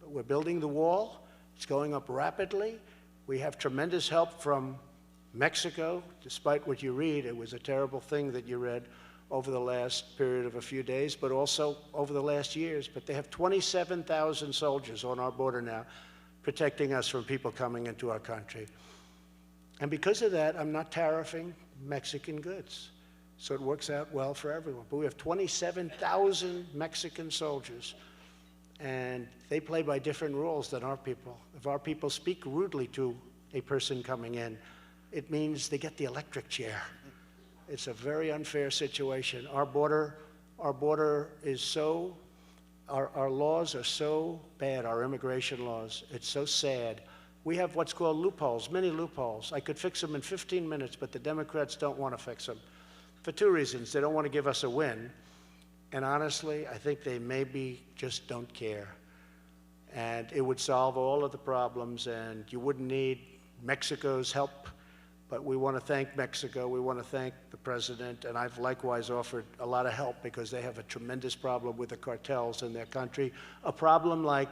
Speaker 4: But we're building the wall. It's going up rapidly. We have tremendous help from Mexico. Despite what you read, it was a terrible thing that you read over the last period of a few days, but also over the last years. But they have 27,000 soldiers on our border now, protecting us from people coming into our country. And because of that, I'm not tariffing Mexican goods. So it works out well for everyone. But we have 27,000 Mexican soldiers, and they play by different rules than our people. If our people speak rudely to a person coming in, it means they get the electric chair. It's a very unfair situation. Our border is so, our laws are so bad, our immigration laws. It's so sad. We have what's called loopholes, many loopholes. I could fix them in 15 minutes, but the Democrats don't want to fix them. For two reasons. They don't want to give us a win. And honestly, I think they maybe just don't care. And it would solve all of the problems, and you wouldn't need Mexico's help. But we want to thank Mexico. We want to thank the president. And I've likewise offered a lot of help because they have a tremendous problem with the cartels in their country. A problem like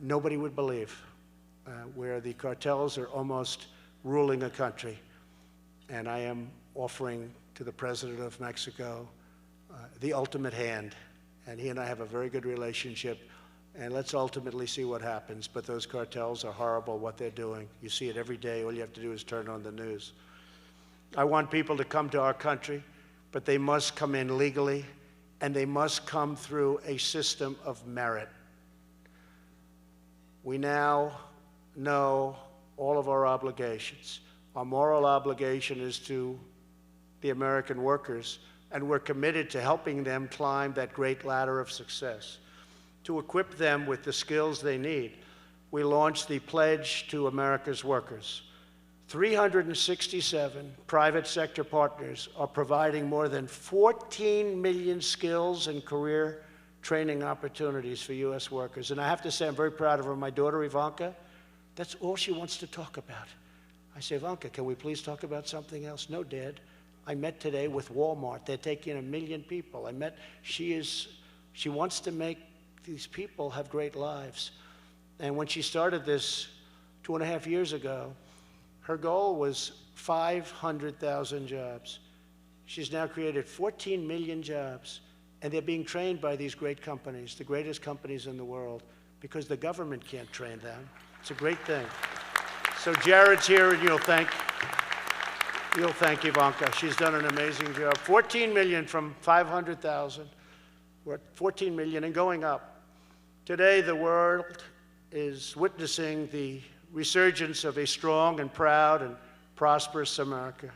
Speaker 4: nobody would believe, where the cartels are almost ruling a country. And I am offering to the president of Mexico the ultimate hand. And he and I have a very good relationship. And let's ultimately see what happens. But those cartels are horrible, what they're doing. You see it every day. All you have to do is turn on the news. I want people to come to our country, but they must come in legally, and they must come through a system of merit. We now know all of our obligations. Our moral obligation is to the American workers, and we're committed to helping them climb that great ladder of success. To equip them with the skills they need, we launched the Pledge to America's Workers. 367 private sector partners are providing more than 14 million skills and career training opportunities for U.S. workers. And I have to say, I'm very proud of her. My daughter, Ivanka, that's all she wants to talk about. I say, Ivanka, can we please talk about something else? No, Dad. I met today with Walmart. They're taking 1 million people. She wants to make these people have great lives. And when she started this 2.5 years ago, her goal was 500,000 jobs. She's now created 14 million jobs, and they're being trained by these great companies, the greatest companies in the world, because the government can't train them. It's a great thing. So Jared's here, and you'll thank Ivanka. She's done an amazing job. 14 million from 500,000. We're at 14 million and going up. Today, the world is witnessing the resurgence of a strong and proud and prosperous America.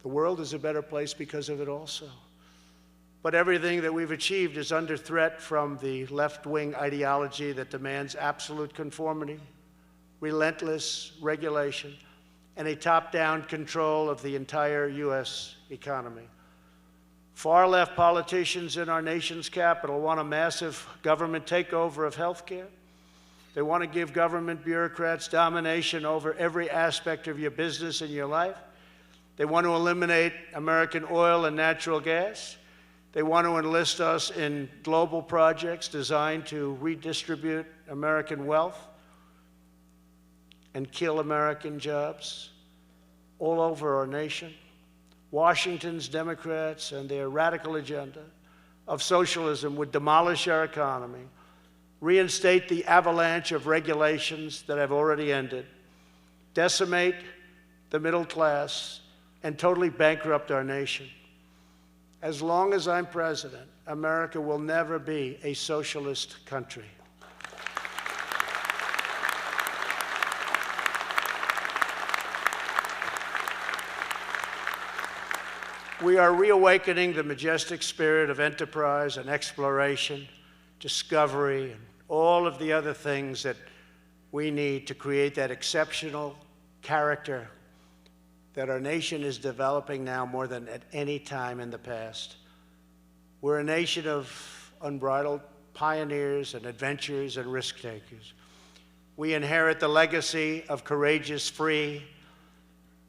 Speaker 4: The world is a better place because of it also. But everything that we've achieved is under threat from the left-wing ideology that demands absolute conformity, relentless regulation, and a top-down control of the entire U.S. economy. Far-left politicians in our nation's capital want a massive government takeover of health care. They want to give government bureaucrats domination over every aspect of your business and your life. They want to eliminate American oil and natural gas. They want to enlist us in global projects designed to redistribute American wealth and kill American jobs all over our nation. Washington's Democrats and their radical agenda of socialism would demolish our economy, reinstate the avalanche of regulations that have already ended, decimate the middle class, and totally bankrupt our nation. As long as I'm president, America will never be a socialist country. We are reawakening the majestic spirit of enterprise and exploration, discovery, and all of the other things that we need to create that exceptional character that our nation is developing now more than at any time in the past. We're a nation of unbridled pioneers and adventurers and risk takers. We inherit the legacy of courageous, free,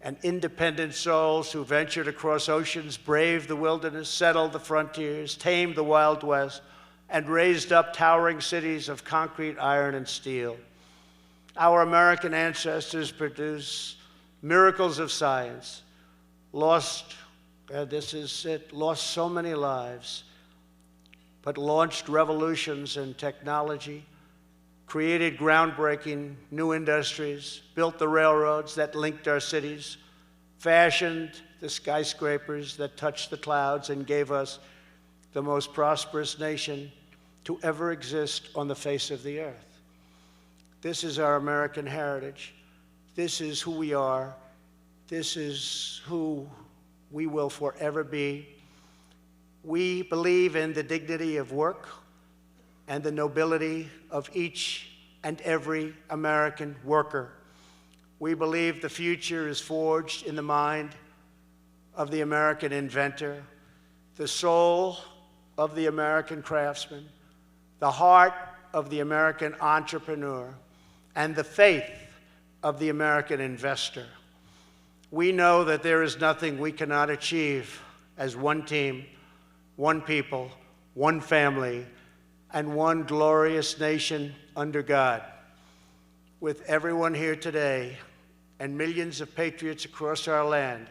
Speaker 4: and independent souls who ventured across oceans, braved the wilderness, settled the frontiers, tamed the Wild West, and raised up towering cities of concrete, iron, and steel. Our American ancestors produced miracles of science, lost so many lives, but launched revolutions in technology, created groundbreaking new industries, built the railroads that linked our cities, fashioned the skyscrapers that touched the clouds, and gave us the most prosperous nation to ever exist on the face of the earth. This is our American heritage. This is who we are. This is who we will forever be. We believe in the dignity of work and the nobility of each and every American worker. We believe the future is forged in the mind of the American inventor, the soul of the American craftsman, the heart of the American entrepreneur, and the faith of the American investor. We know that there is nothing we cannot achieve as one team, one people, one family, and one glorious nation under God. With everyone here today and millions of patriots across our land,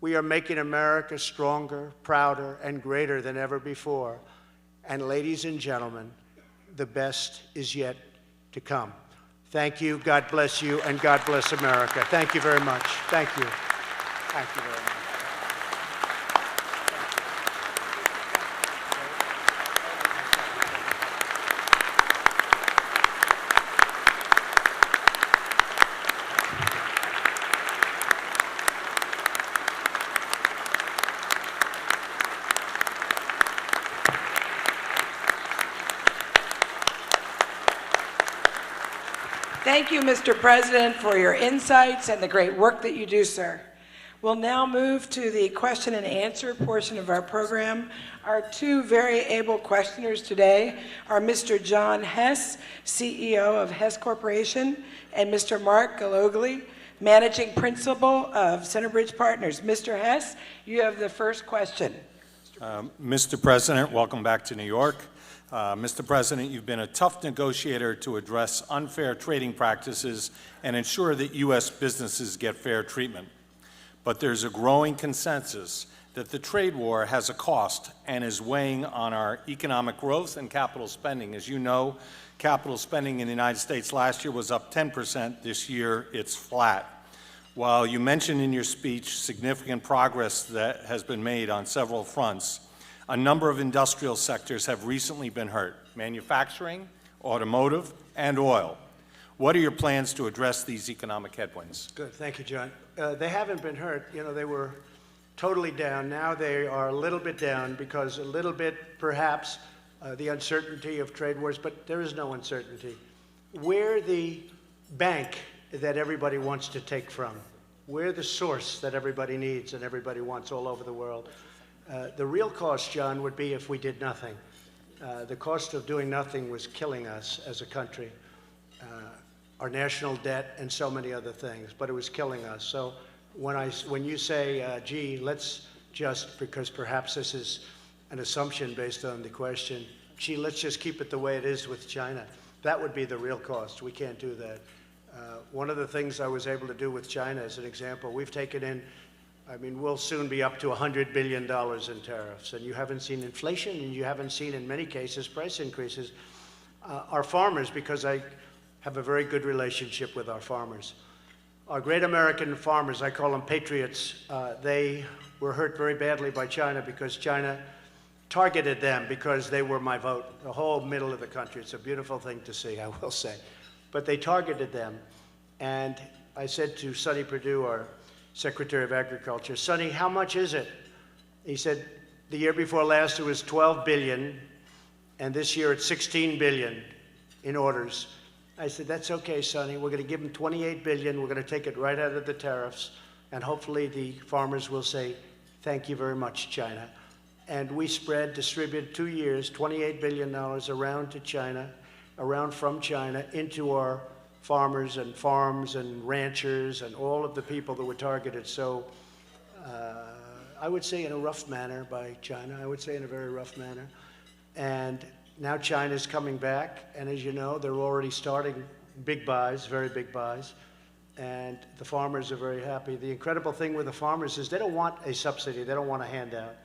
Speaker 4: we are making America stronger, prouder, and greater than ever before. And ladies and gentlemen, the best is yet to come. Thank you, God bless you, and God bless America. Thank you very much. Thank you. Thank you very much.
Speaker 3: Thank you, Mr. President, for your insights and the great work that you do, sir. We'll now move to the question and answer portion of our program. Our two very able questioners today are Mr. John Hess, CEO of Hess Corporation, and Mr. Mark Galogli, Managing Principal of Centerbridge Partners. Mr. Hess, you have the first question.
Speaker 5: Mr. President, welcome back to New York. Mr. President, you've been a tough negotiator to address unfair trading practices and ensure that U.S. businesses get fair treatment. But there's a growing consensus that the trade war has a cost and is weighing on our economic growth and capital spending. As you know, capital spending in the United States last year was up 10%. This year, it's flat. While you mentioned in your speech significant progress that has been made on several fronts, a number of industrial sectors have recently been hurt: manufacturing, automotive, and oil. What are your plans to address these economic headwinds?
Speaker 4: Good, thank you, John. They haven't been hurt. You know, they were totally down. Now they are a little bit down because a little bit, perhaps, the uncertainty of trade wars, but there is no uncertainty. We're the bank that everybody wants to take from. We're the source that everybody needs and everybody wants all over the world. The real cost, John, would be if we did nothing. The cost of doing nothing was killing us as a country, our national debt and so many other things, but it was killing us. So when you say, gee, let's just, because perhaps this is an assumption based on the question, gee, let's just keep it the way it is with China, that would be the real cost. We can't do that. One of the things I was able to do with China, as an example, we've taken in, I mean, we'll soon be up to $100 billion in tariffs, and you haven't seen inflation, and you haven't seen, in many cases, price increases. Our farmers, because I have a very good relationship with our farmers, our great American farmers, I call them patriots, they were hurt very badly by China because China targeted them because they were my vote, the whole middle of the country. It's a beautiful thing to see, I will say. But they targeted them, and I said to Sonny Perdue, our Secretary of Agriculture, Sonny, how much is it? He said, the year before last it was 12 billion, and this year it's 16 billion in orders. I said, that's okay, Sonny. We're going to give them 28 billion. We're going to take it right out of the tariffs, and hopefully the farmers will say, thank you very much, China. And we distributed 2 years, $28 billion around to China, around from China into our farmers and farms and ranchers and all of the people that were targeted. So I would say in a rough manner by China. I would say in a very rough manner. And now China's coming back, and as you know, they're already starting big buys, very big buys, and the farmers are very happy. The incredible thing with the farmers is they don't want a subsidy, they don't want a handout.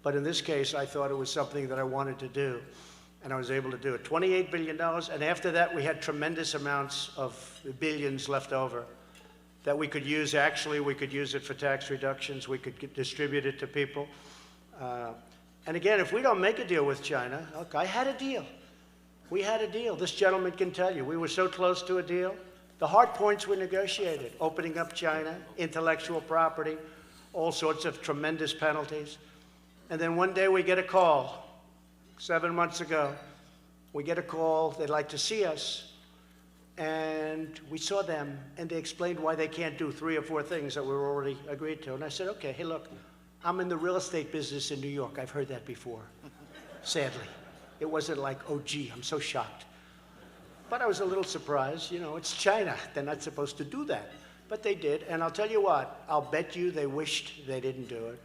Speaker 4: But in this case, I thought it was something that I wanted to do, and I was able to do it. $28 billion, and after that, we had tremendous amounts of billions left over that we could use. Actually, we could use it for tax reductions. We could distribute it to people. And again, if we don't make a deal with China, look, I had a deal. We had a deal. This gentleman can tell you. We were so close to a deal. The hard points were negotiated, opening up China, intellectual property, all sorts of tremendous penalties. And then one day we get a call, 7 months ago, we get a call, they'd like to see us, and we saw them, and they explained why they can't do 3 or 4 things that we were already agreed to. And I said, okay, hey, look, I'm in the real estate business in New York. I've heard that before, sadly. It wasn't like, oh, gee, I'm so shocked. But I was a little surprised. You know, it's China. They're not supposed to do that. But they did, and I'll tell you what, I'll bet you they wished they didn't do it.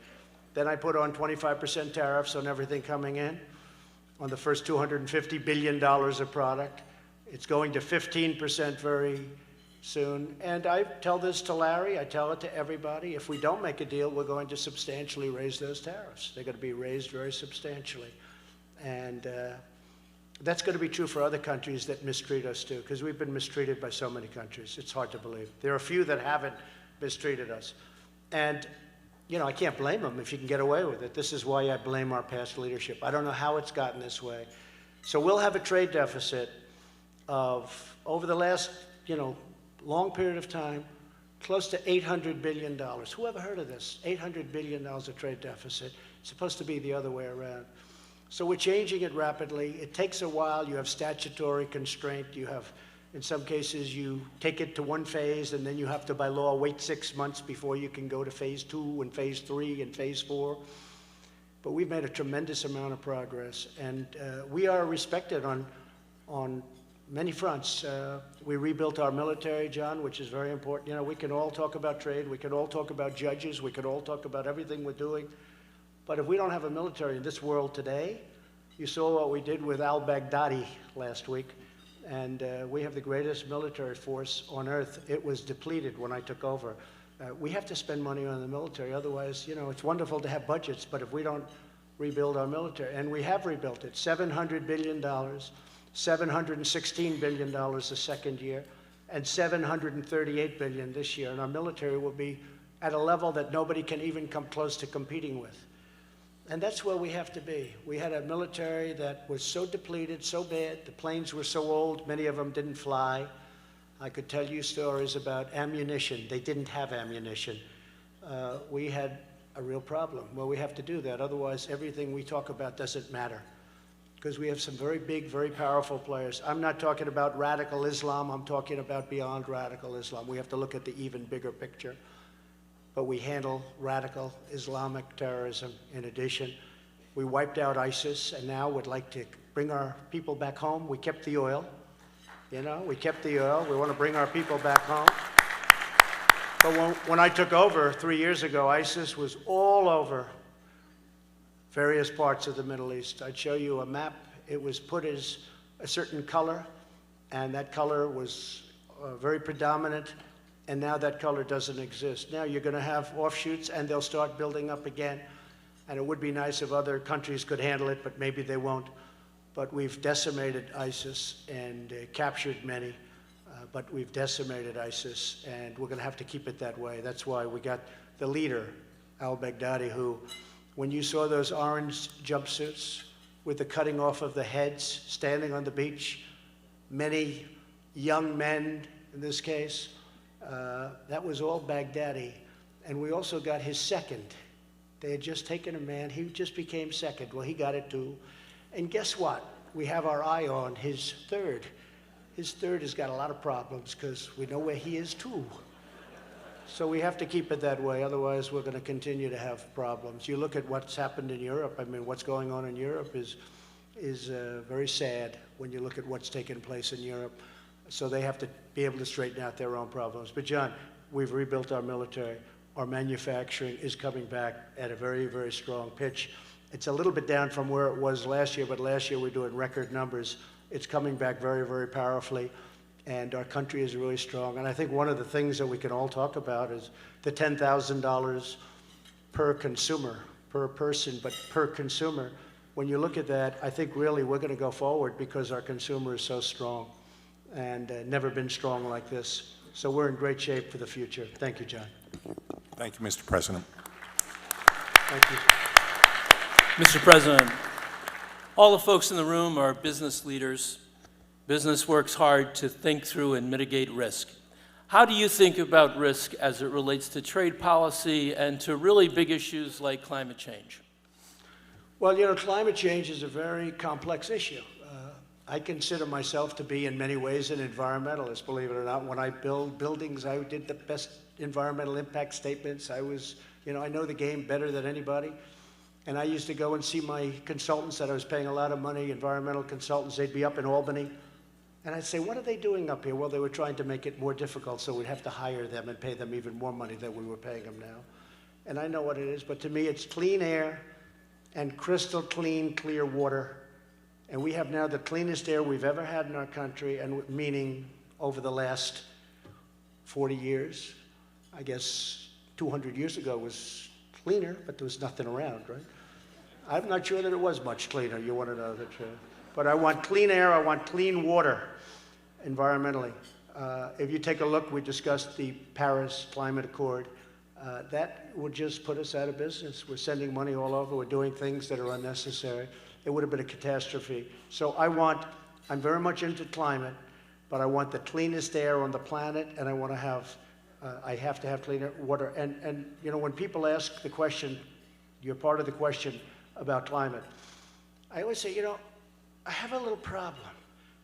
Speaker 4: Then I put on 25% tariffs on everything coming in, on the first $250 billion of product. It's going to 15% very soon. And I tell this to Larry, I tell it to everybody. If we don't make a deal, we're going to substantially raise those tariffs. They're going to be raised very substantially. And that's going to be true for other countries that mistreat us too, because we've been mistreated by so many countries. It's hard to believe. There are a few that haven't mistreated us. And you know, I can't blame them if you can get away with it. This is why I blame our past leadership. I don't know how it's gotten this way. So we'll have a trade deficit of, over the last, long period of time, close to $800 billion. Who ever heard of this? $800 billion of trade deficit. It's supposed to be the other way around. So we're changing it rapidly. It takes a while. You have statutory constraint. You have, in some cases, you take it to one phase, and then you have to, by law, wait 6 months before you can go to phase 2 and phase 3 and phase 4. But we've made a tremendous amount of progress, and we are respected on many fronts. We rebuilt our military, John, which is very important. You know, we can all talk about trade. We can all talk about judges. We can all talk about everything we're doing. But if we don't have a military in this world today, you saw what we did with al-Baghdadi last week. And we have the greatest military force on earth. It was depleted when I took over. We have to spend money on the military. Otherwise, it's wonderful to have budgets, but if we don't rebuild our military, and we have rebuilt it, $700 billion, $716 billion the second year, and $738 billion this year. And our military will be at a level that nobody can even come close to competing with. And that's where we have to be. We had a military that was so depleted, so bad. The planes were so old, many of them didn't fly. I could tell you stories about ammunition. They didn't have ammunition. We had a real problem. Well, we have to do that. Otherwise, everything we talk about doesn't matter. Because we have some very big, very powerful players. I'm not talking about radical Islam. I'm talking about beyond radical Islam. We have to look at the even bigger picture. But we handle radical Islamic terrorism in addition. We wiped out ISIS, and now would like to bring our people back home. We kept the oil, we kept the oil. We want to bring our people back home. But when I took over 3 years ago, ISIS was all over various parts of the Middle East. I'd show you a map. It was put as a certain color, and that color was very predominant. And now that color doesn't exist. Now you're going to have offshoots, and they'll start building up again. And it would be nice if other countries could handle it, but maybe they won't. But we've decimated ISIS and captured many. But we've decimated ISIS, and we're going to have to keep it that way. That's why we got the leader, al-Baghdadi, who, when you saw those orange jumpsuits with the cutting off of the heads, standing on the beach, many young men in this case, that was all Baghdadi. And we also got his second. They had just taken a man. He just became second. Well, he got it too. And guess what? We have our eye on his third. His third has got a lot of problems because we know where he is too. So we have to keep it that way. Otherwise, we're going to continue to have problems. You look at what's happened in Europe. I mean, what's going on in Europe is very sad when you look at what's taken place in Europe. So they have to be able to straighten out their own problems. But John, we've rebuilt our military. Our manufacturing is coming back at a very, very strong pitch. It's a little bit down from where it was last year, but last year we're doing record numbers. It's coming back very, very powerfully, and our country is really strong. And I think one of the things that we can all talk about is the $10,000 per consumer, per person, but per consumer. When you look at that, I think really we're going to go forward because our consumer is so strong and never been strong like this. So we're in great shape for the future. Thank you, John.
Speaker 5: Thank you, Mr. President.
Speaker 4: Thank you.
Speaker 6: Mr. President, all the folks in the room are business leaders. Business works hard to think through and mitigate risk. How do you think about risk as it relates to trade policy and to really big issues like climate change?
Speaker 4: Well, you know, climate change is a very complex issue. I consider myself to be, in many ways, an environmentalist, believe it or not. When I build buildings, I did the best environmental impact statements. I know the game better than anybody. And I used to go and see my consultants that I was paying a lot of money, environmental consultants. They'd be up in Albany. And I'd say, what are they doing up here? Well, they were trying to make it more difficult, so we'd have to hire them and pay them even more money than we were paying them now. And I know what it is, but to me, it's clean air and crystal clean, clear water. And we have now the cleanest air we've ever had in our country, and meaning over the last 40 years. I guess 200 years ago was cleaner, but there was nothing around, right? I'm not sure that it was much cleaner. You want to know the truth. But I want clean air, I want clean water, environmentally. If you take a look, we discussed the Paris Climate Accord. That would just put us out of business. We're sending money all over. We're doing things that are unnecessary. It would have been a catastrophe. So I'm very much into climate, but I want the cleanest air on the planet, and I have to have cleaner water. And you know, when people ask the question, you're part of the question about climate, I always say, you know, I have a little problem.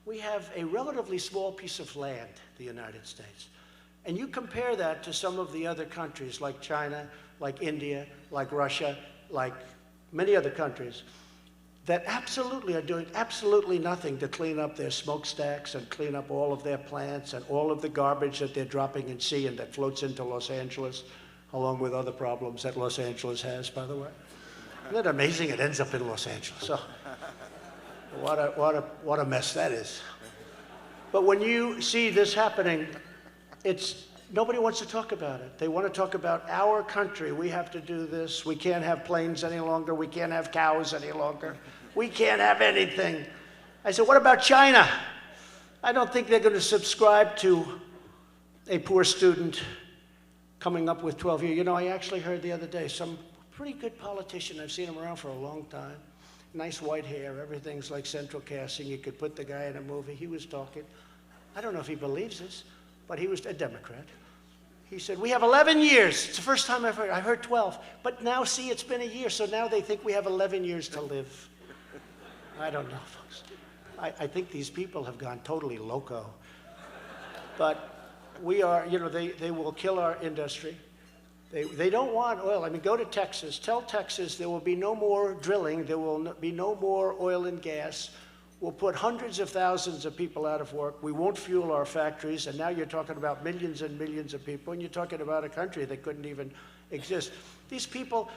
Speaker 4: We have a relatively small piece of land, the United States. And you compare that to some of the other countries like China, like India, like Russia, like many other countries that absolutely are doing absolutely nothing to clean up their smokestacks and clean up all of their plants and all of the garbage that they're dropping in sea and that floats into Los Angeles, along with other problems that Los Angeles has, by the way. Isn't it amazing it ends up in Los Angeles? So, what a mess that is. But when you see this happening, nobody wants to talk about it. They want to talk about our country. We have to do this. We can't have planes any longer. We can't have cows any longer. We can't have anything. I said, what about China? I don't think they're going to subscribe to a poor student coming up with 12 years. You know, I actually heard the other day some pretty good politician. I've seen him around for a long time. Nice white hair. Everything's like central casting. You could put the guy in a movie. He was talking. I don't know if he believes this, but he was a Democrat. He said, we have 11 years. It's the first time I've heard. I heard 12. But now, see, it's been a year, so now they think we have 11 years to live. I don't know, folks. I think these people have gone totally loco. But we are, you know, they will kill our industry. They don't want oil. I mean, go to Texas. Tell Texas there will be no more drilling. There will be no more oil and gas. We'll put hundreds of thousands of people out of work. We won't fuel our factories. And now you're talking about millions and millions of people. And you're talking about a country that couldn't even exist. These people,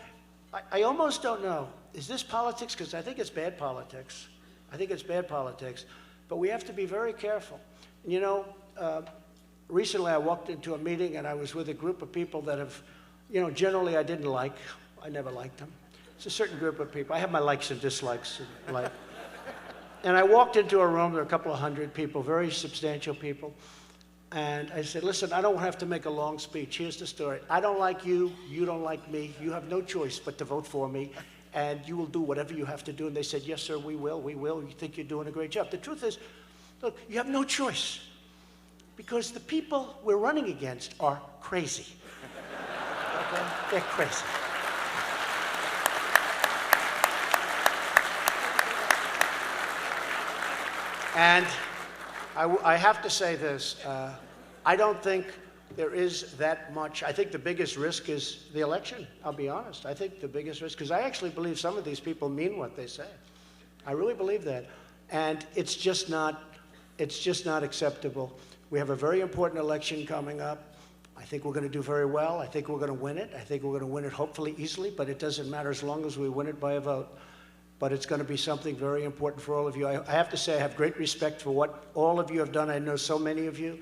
Speaker 4: I almost don't know. Is this politics? Because I think it's bad politics. I think it's bad politics. But we have to be very careful. And, you know, recently I walked into a meeting and I was with a group of people that have, you know, generally I didn't like. I never liked them. It's a certain group of people. I have my likes and dislikes in life. And I walked into a room, there were a couple of hundred people, very substantial people. And I said, listen, I don't have to make a long speech. Here's the story. I don't like you. You don't like me. You have no choice but to vote for me. And you will do whatever you have to do. And they said, yes, sir, we will. We will. You think you're doing a great job. The truth is, look, you have no choice. Because the people we're running against are crazy. Okay? They're crazy. And I have to say this, I don't think there is that much. I think the biggest risk is the election, I'll be honest. I think the biggest risk, because I actually believe some of these people mean what they say. I really believe that. And it's just not acceptable. We have a very important election coming up. I think we're going to do very well. I think we're going to win it. I think we're going to win it hopefully easily, but it doesn't matter as long as we win it by a vote. But it's going to be something very important for all of you. I have to say I have great respect for what all of you have done. I know so many of you,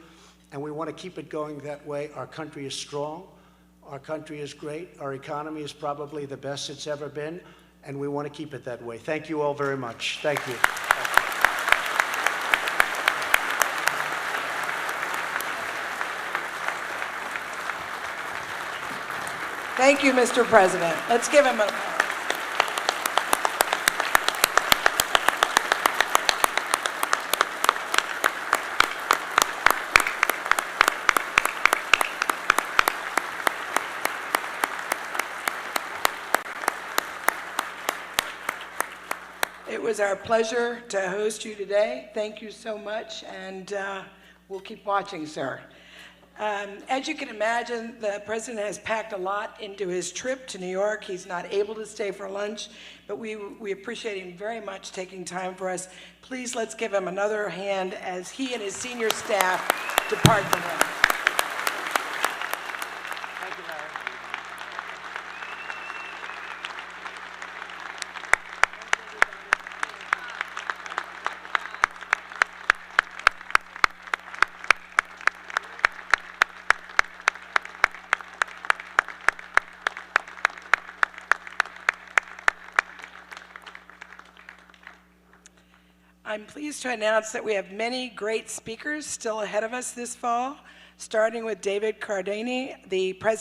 Speaker 4: and we want to keep it going that way. Our country is strong. Our country is great. Our economy is probably the best it's ever been, and we want to keep it that way. Thank you all very much. Thank you.
Speaker 3: Thank you, Mr. President. Let's give him a... It was our pleasure to host you today. Thank you so much, and we'll keep watching, sir. As you can imagine, the president has packed a lot into his trip to New York. He's not able to stay for lunch, but we appreciate him very much taking time for us. Please let's give him another hand as he and his senior staff depart the room.
Speaker 4: Thank you, Larry.
Speaker 3: I'm pleased to announce that we have many great speakers still ahead of us this fall, starting with David Cardani, the president